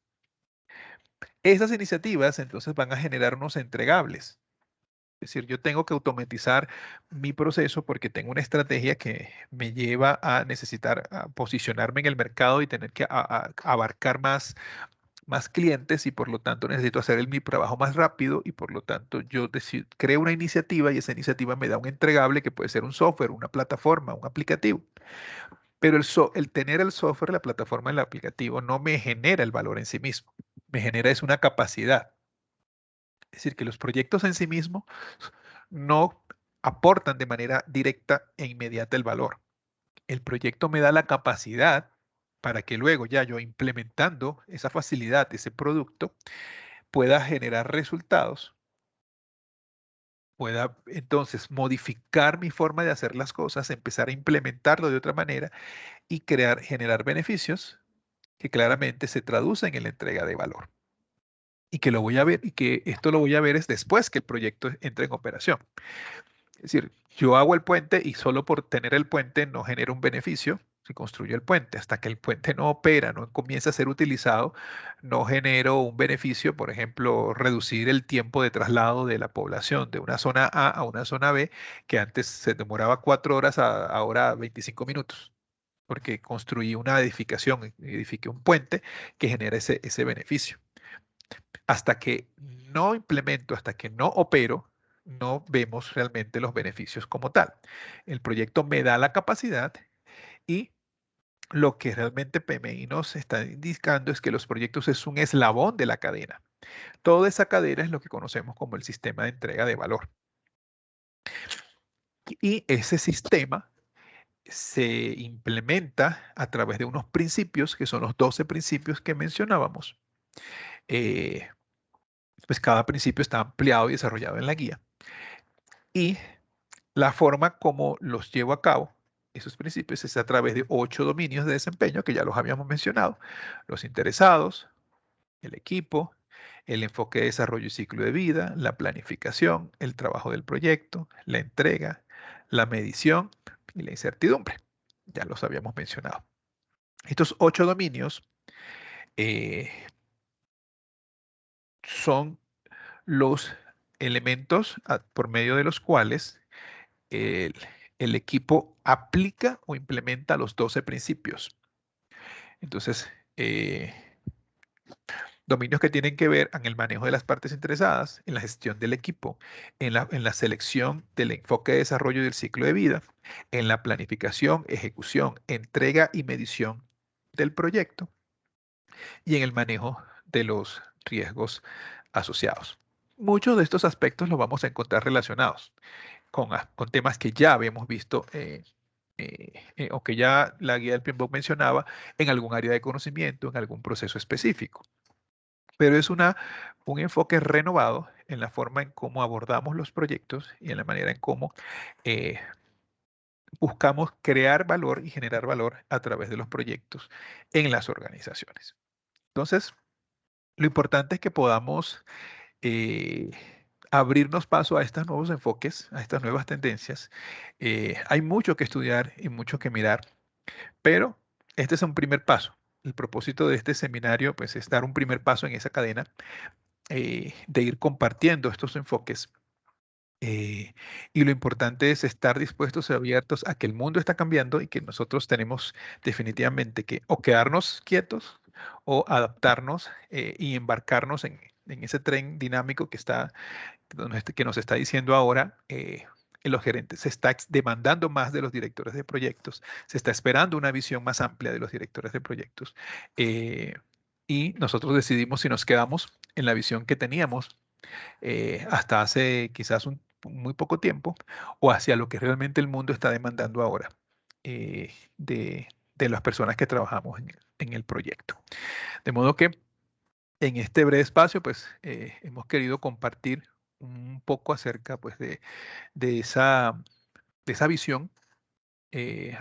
Esas iniciativas entonces van a generar unos entregables. Es decir, yo tengo que automatizar mi proceso porque tengo una estrategia que me lleva a necesitar posicionarme en el mercado y tener que abarcar más clientes y por lo tanto necesito hacer mi trabajo más rápido y por lo tanto yo creo una iniciativa y esa iniciativa me da un entregable que puede ser un software, una plataforma, un aplicativo. Pero el tener el software, la plataforma, el aplicativo no me genera el valor en sí mismo, me genera es una capacidad. Es decir, que los proyectos en sí mismos no aportan de manera directa e inmediata el valor. El proyecto me da la capacidad para que luego ya yo implementando esa facilidad, ese producto, pueda generar resultados, pueda entonces modificar mi forma de hacer las cosas, empezar a implementarlo de otra manera y generar beneficios que claramente se traducen en la entrega de valor. Y que lo voy a ver, y que esto lo voy a ver es después que el proyecto entre en operación. Es decir, yo hago el puente y solo por tener el puente no genero un beneficio. Si construyo el puente, hasta que el puente no opera, no comienza a ser utilizado, no genero un beneficio, por ejemplo, reducir el tiempo de traslado de la población de una zona A a una zona B, que antes se demoraba 4 horas, ahora 25 minutos, porque construí una edificación, edifiqué un puente que genera ese beneficio. Hasta que no implemento, hasta que no opero, no vemos realmente los beneficios como tal. El proyecto me da la capacidad y lo que realmente PMI nos está indicando es que los proyectos es un eslabón de la cadena. Toda esa cadena es lo que conocemos como el sistema de entrega de valor. Y ese sistema se implementa a través de unos principios, que son los 12 principios que mencionábamos. Pues cada principio está ampliado y desarrollado en la guía. Y la forma como los llevo a cabo, esos principios, es a través de 8 dominios de desempeño que ya los habíamos mencionado. Los interesados, el equipo, el enfoque de desarrollo y ciclo de vida, la planificación, el trabajo del proyecto, la entrega, la medición y la incertidumbre. Ya los habíamos mencionado. Estos 8 dominios son los elementos por medio de los cuales el, el equipo aplica o implementa los 12 principios. Entonces, dominios que tienen que ver en el manejo de las partes interesadas, en la gestión del equipo, en la selección del enfoque de desarrollo del ciclo de vida, en la planificación, ejecución, entrega y medición del proyecto y en el manejo de los riesgos asociados. Muchos de estos aspectos los vamos a encontrar relacionados con temas que ya habíamos visto o que ya la guía del PMBOK mencionaba en algún área de conocimiento, en algún proceso específico. pero es un enfoque renovado en la forma en cómo abordamos los proyectos y en la manera en cómo eh, buscamos crear valor y generar valor a través de los proyectos en las organizaciones. Entonces, lo importante es que podamos eh, abrirnos paso a estos nuevos enfoques, a estas nuevas tendencias. Hay mucho que estudiar y mucho que mirar, pero este es un primer paso. El propósito de este seminario, pues, es dar un primer paso en esa cadena de ir compartiendo estos enfoques. Y lo importante es estar dispuestos y abiertos a que el mundo está cambiando y que nosotros tenemos definitivamente que o quedarnos quietos o adaptarnos y embarcarnos en ese tren dinámico que nos está diciendo ahora los gerentes. Se está demandando más de los directores de proyectos, se está esperando una visión más amplia de los directores de proyectos. eh, y nosotros decidimos si nos quedamos en la visión que teníamos hasta hace quizás muy poco tiempo o hacia lo que realmente el mundo está demandando ahora de las personas que trabajamos en el proyecto. De modo que en este breve espacio, pues hemos querido compartir un poco acerca pues, de esa visión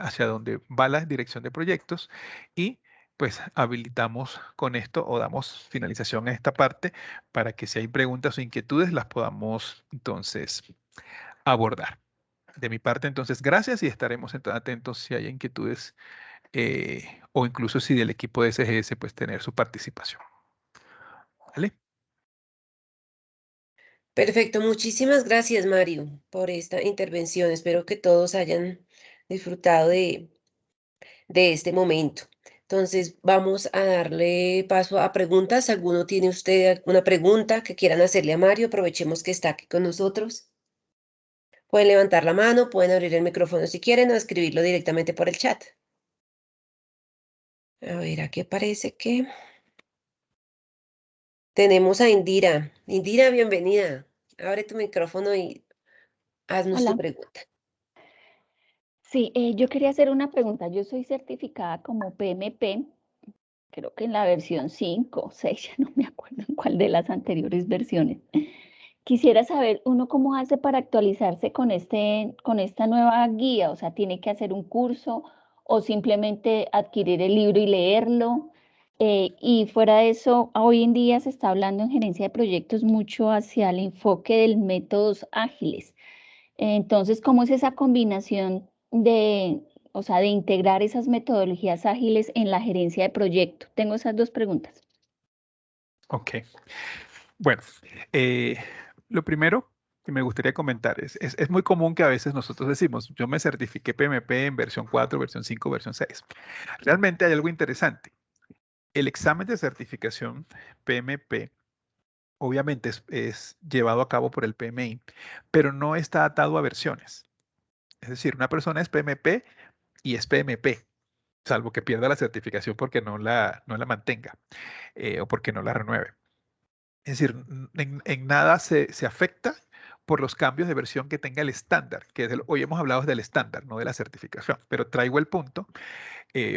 hacia donde va la dirección de proyectos y pues habilitamos con esto o damos finalización a esta parte para que si hay preguntas o inquietudes las podamos entonces abordar. De mi parte, entonces, gracias y estaremos atentos si hay inquietudes o incluso si del equipo de SGS pues tener su participación. ¿Vale? Perfecto, muchísimas gracias, Mario, por esta intervención. Espero que todos hayan disfrutado de este momento. Entonces, vamos a darle paso a preguntas. ¿Alguno tiene usted alguna pregunta que quieran hacerle a Mario? Aprovechemos que está aquí con nosotros. Pueden levantar la mano, pueden abrir el micrófono si quieren o escribirlo directamente por el chat. A ver, aquí parece que tenemos a Indira. Indira, bienvenida. Abre tu micrófono y haznos tu Hola, pregunta. sí, yo quería hacer una pregunta. Yo soy certificada como PMP, creo que en la versión 5 o 6, ya no me acuerdo en cuál de las anteriores versiones. Quisiera saber uno cómo hace para actualizarse con esta nueva guía, o sea, tiene que hacer un curso o simplemente adquirir el libro y leerlo. Y fuera de eso, hoy en día se está hablando en gerencia de proyectos mucho hacia el enfoque de métodos ágiles. Entonces, ¿cómo es esa combinación de, o sea, de integrar esas metodologías ágiles en la gerencia de proyecto? Tengo esas dos preguntas. Ok. Bueno, eh, lo primero que me gustaría comentar es muy común que a veces nosotros decimos, yo me certifiqué PMP en versión 4, versión 5, versión 6. Realmente hay algo interesante. El examen de certificación PMP obviamente es llevado a cabo por el PMI, pero no está atado a versiones. Es decir, una persona es PMP y es PMP, salvo que pierda la certificación porque no la mantenga o porque no la renueve. Es decir, en nada se afecta por los cambios de versión que tenga el estándar, que hoy hemos hablado del estándar, no de la certificación, pero traigo el punto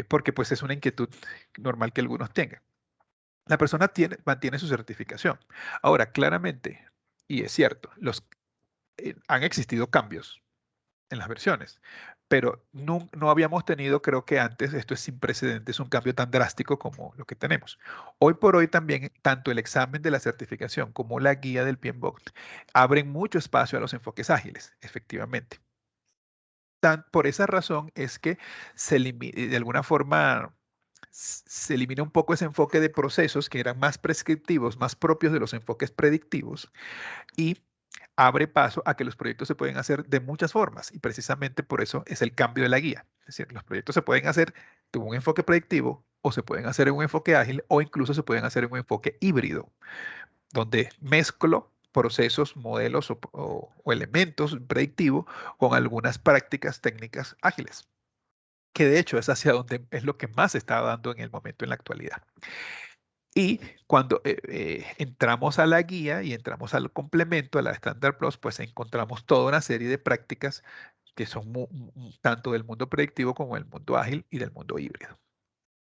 porque pues es una inquietud normal que algunos tengan. La persona mantiene su certificación. Ahora, claramente, y es cierto, han existido cambios en las versiones, pero no habíamos tenido, creo que antes, esto es sin precedentes, un cambio tan drástico como lo que tenemos. Hoy por hoy también, tanto el examen de la certificación como la guía del PMBOK abren mucho espacio a los enfoques ágiles, efectivamente. Por esa razón es que de alguna forma se elimina un poco ese enfoque de procesos que eran más prescriptivos, más propios de los enfoques predictivos y abre paso a que los proyectos se pueden hacer de muchas formas y precisamente por eso es el cambio de la guía. Es decir, los proyectos se pueden hacer de un enfoque predictivo o se pueden hacer en un enfoque ágil o incluso se pueden hacer en un enfoque híbrido, donde mezclo procesos, modelos o elementos predictivos con algunas prácticas técnicas ágiles, que de hecho es hacia donde es lo que más se está dando en el momento en la actualidad. Y cuando entramos a la guía y entramos al complemento, a la Standard Plus, pues encontramos toda una serie de prácticas que son tanto del mundo predictivo como del mundo ágil y del mundo híbrido.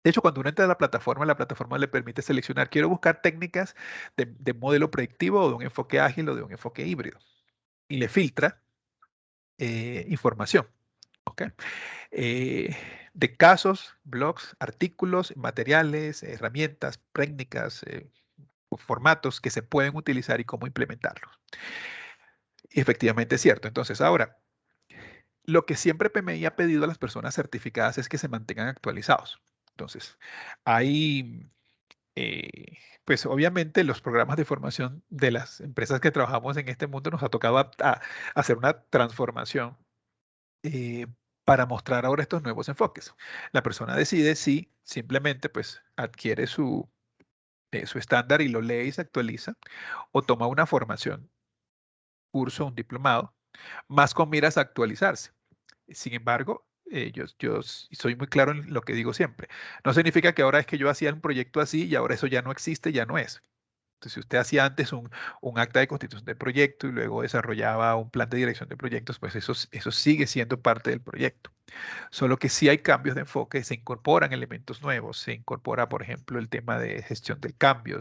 De hecho, cuando uno entra a la plataforma le permite seleccionar, quiero buscar técnicas de modelo predictivo o de un enfoque ágil o de un enfoque híbrido. Y le filtra información. ¿Ok? De casos, blogs, artículos, materiales, herramientas, técnicas, formatos que se pueden utilizar y cómo implementarlos. Y efectivamente es cierto. Entonces, ahora, lo que siempre PMI ha pedido a las personas certificadas es que se mantengan actualizados. Entonces, hay, pues obviamente los programas de formación de las empresas que trabajamos en este mundo nos ha tocado hacer una transformación eh, para mostrar ahora estos nuevos enfoques. La persona decide si simplemente pues adquiere su estándar y lo lee y se actualiza, o toma una formación, curso, un diplomado, más con miras a actualizarse. Sin embargo, yo soy muy claro en lo que digo siempre. No significa que ahora es que yo hacía un proyecto así y ahora eso ya no existe, ya no es. Entonces, si usted hacía antes un acta de constitución de proyecto y luego desarrollaba un plan de dirección de proyectos, pues eso sigue siendo parte del proyecto. Solo que sí hay cambios de enfoque, se incorporan elementos nuevos, se incorpora, por ejemplo, el tema de gestión del cambio,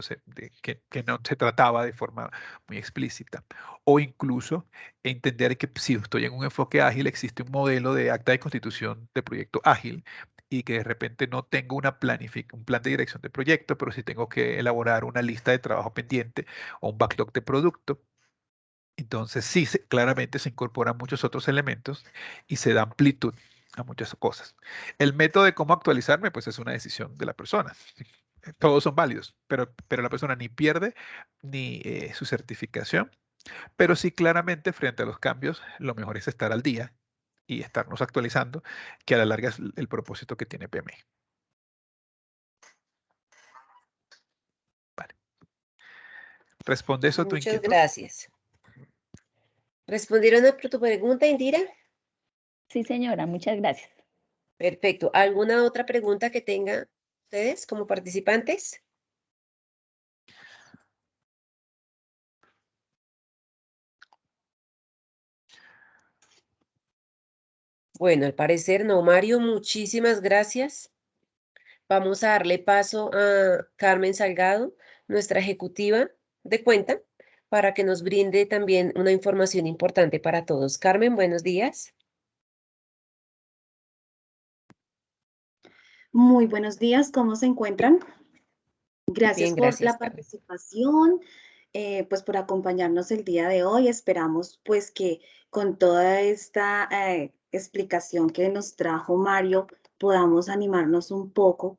que no se trataba de forma muy explícita. O incluso entender que si estoy en un enfoque ágil, existe un modelo de acta de constitución de proyecto ágil y que de repente no tengo un plan de dirección de proyecto, pero sí tengo que elaborar una lista de trabajo pendiente o un backlog de producto. Entonces sí, claramente se incorporan muchos otros elementos y se da amplitud a muchas cosas. El método de cómo actualizarme, pues es una decisión de la persona. Todos son válidos, pero la persona ni pierde ni su certificación, pero sí claramente frente a los cambios, lo mejor es estar al día y estarnos actualizando, que a la larga es el propósito que tiene PMI. Vale. ¿Responde eso a tu Muchas inquietud? gracias. ¿Respondieron a tu pregunta, Indira? Sí, señora, muchas gracias. Perfecto. ¿Alguna otra pregunta que tengan ustedes como participantes? Bueno, al parecer no, Mario, muchísimas gracias. Vamos a darle paso a Carmen Salgado, nuestra ejecutiva de cuenta, para que nos brinde también una información importante para todos. Carmen, buenos días. Muy buenos días, ¿cómo se encuentran? Gracias Bien, por gracias, la Carmen. participación, pues por acompañarnos el día de hoy. Esperamos pues que con toda esta explicación que nos trajo Mario podamos animarnos un poco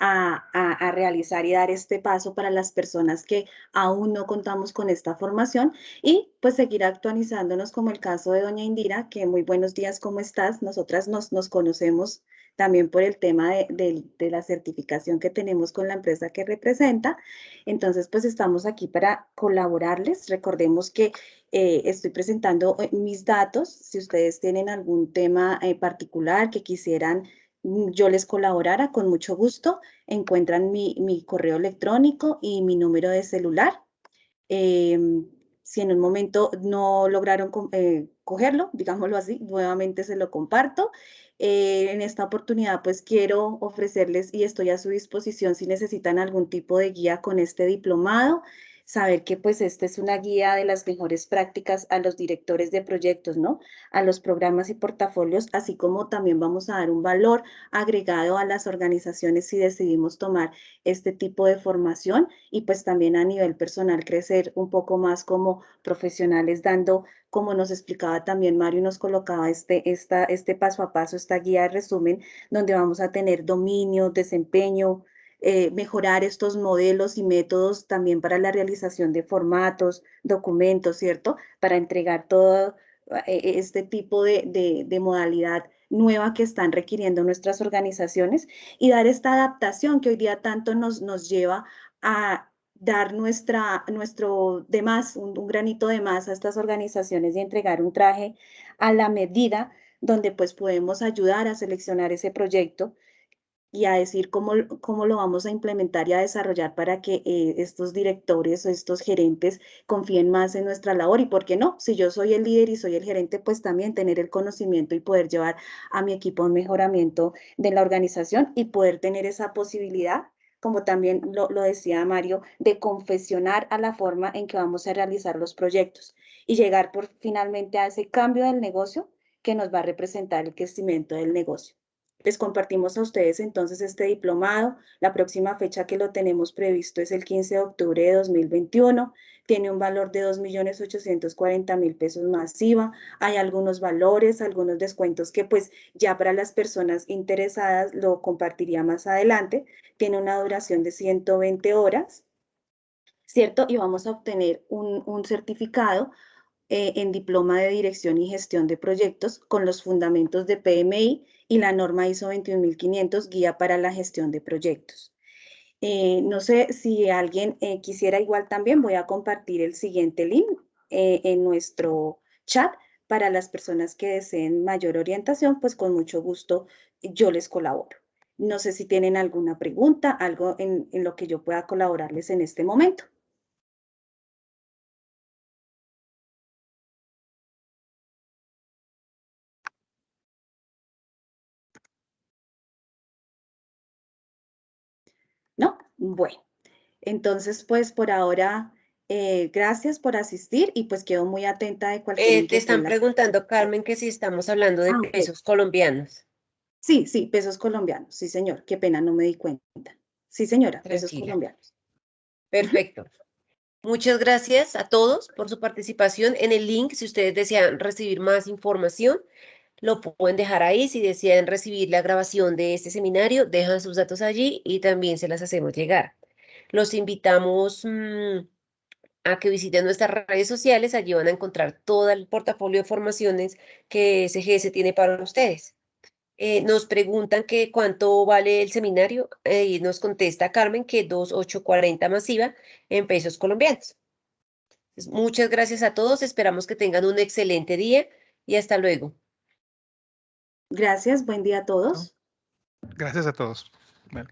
a realizar y dar este paso para las personas que aún no contamos con esta formación y pues seguir actualizándonos como el caso de doña Indira, que muy buenos días, ¿cómo estás? Nosotras nos conocemos también por el tema de la certificación que tenemos con la empresa que representa. Entonces, pues estamos aquí para colaborarles. Recordemos que estoy presentando mis datos. Si ustedes tienen algún tema particular que quisieran yo les colaborara, con mucho gusto. Encuentran mi correo electrónico y mi número de celular. Si en un momento no lograron cogerlo, digámoslo así, nuevamente se lo comparto. En esta oportunidad, pues quiero ofrecerles y estoy a su disposición si necesitan algún tipo de guía con este diplomado. Saber que pues esta es una guía de las mejores prácticas a los directores de proyectos, ¿no? A los programas y portafolios, así como también vamos a dar un valor agregado a las organizaciones si decidimos tomar este tipo de formación y pues también a nivel personal crecer un poco más como profesionales dando, como nos explicaba también Mario, nos colocaba este paso a paso, esta guía de resumen, donde vamos a tener dominio, desempeño, mejorar estos modelos y métodos también para la realización de formatos, documentos, ¿cierto? Para entregar todo este tipo de modalidad nueva que están requiriendo nuestras organizaciones y dar esta adaptación que hoy día tanto nos lleva a dar nuestro de más, un granito de más a estas organizaciones y entregar un traje a la medida donde pues podemos ayudar a seleccionar ese proyecto y a decir cómo lo vamos a implementar y a desarrollar para que estos directores o estos gerentes confíen más en nuestra labor. Y por qué no, si yo soy el líder y soy el gerente, pues también tener el conocimiento y poder llevar a mi equipo a un mejoramiento de la organización y poder tener esa posibilidad, como también lo decía Mario, de confesionar a la forma en que vamos a realizar los proyectos y llegar finalmente a ese cambio del negocio que nos va a representar el crecimiento del negocio. Les compartimos a ustedes entonces este diplomado. La próxima fecha que lo tenemos previsto es el 15 de octubre de 2021. Tiene un valor de 2.840.000 pesos masiva. Hay algunos valores, algunos descuentos que pues ya para las personas interesadas lo compartiría más adelante. Tiene una duración de 120 horas, ¿cierto? Y vamos a obtener un certificado en diploma de dirección y gestión de proyectos con los fundamentos de PMI y la norma ISO 21500, guía para la gestión de proyectos. No sé si alguien quisiera igual también, voy a compartir el siguiente link en nuestro chat para las personas que deseen mayor orientación, pues con mucho gusto yo les colaboro. No sé si tienen alguna pregunta, algo en lo que yo pueda colaborarles en este momento. ¿No? Bueno, entonces pues por ahora, gracias por asistir y pues quedo muy atenta de cualquier Te inquietud. están preguntando, Carmen, que si estamos hablando de Ok. pesos colombianos. Sí, sí, pesos colombianos, sí señor, qué pena, no me di cuenta. Sí señora, pesos Tranquila. colombianos. Perfecto. Muchas gracias a todos por su participación en el link. Si ustedes desean recibir más información, lo pueden dejar ahí. Si desean recibir la grabación de este seminario, dejan sus datos allí y también se las hacemos llegar. Los invitamos a que visiten nuestras redes sociales. Allí van a encontrar todo el portafolio de formaciones que SGS tiene para ustedes. Nos preguntan que cuánto vale el seminario y nos contesta Carmen que 2.840 masiva en pesos colombianos. Muchas gracias a todos. Esperamos que tengan un excelente día y hasta luego. Gracias, buen día a todos. Gracias a todos. Vale.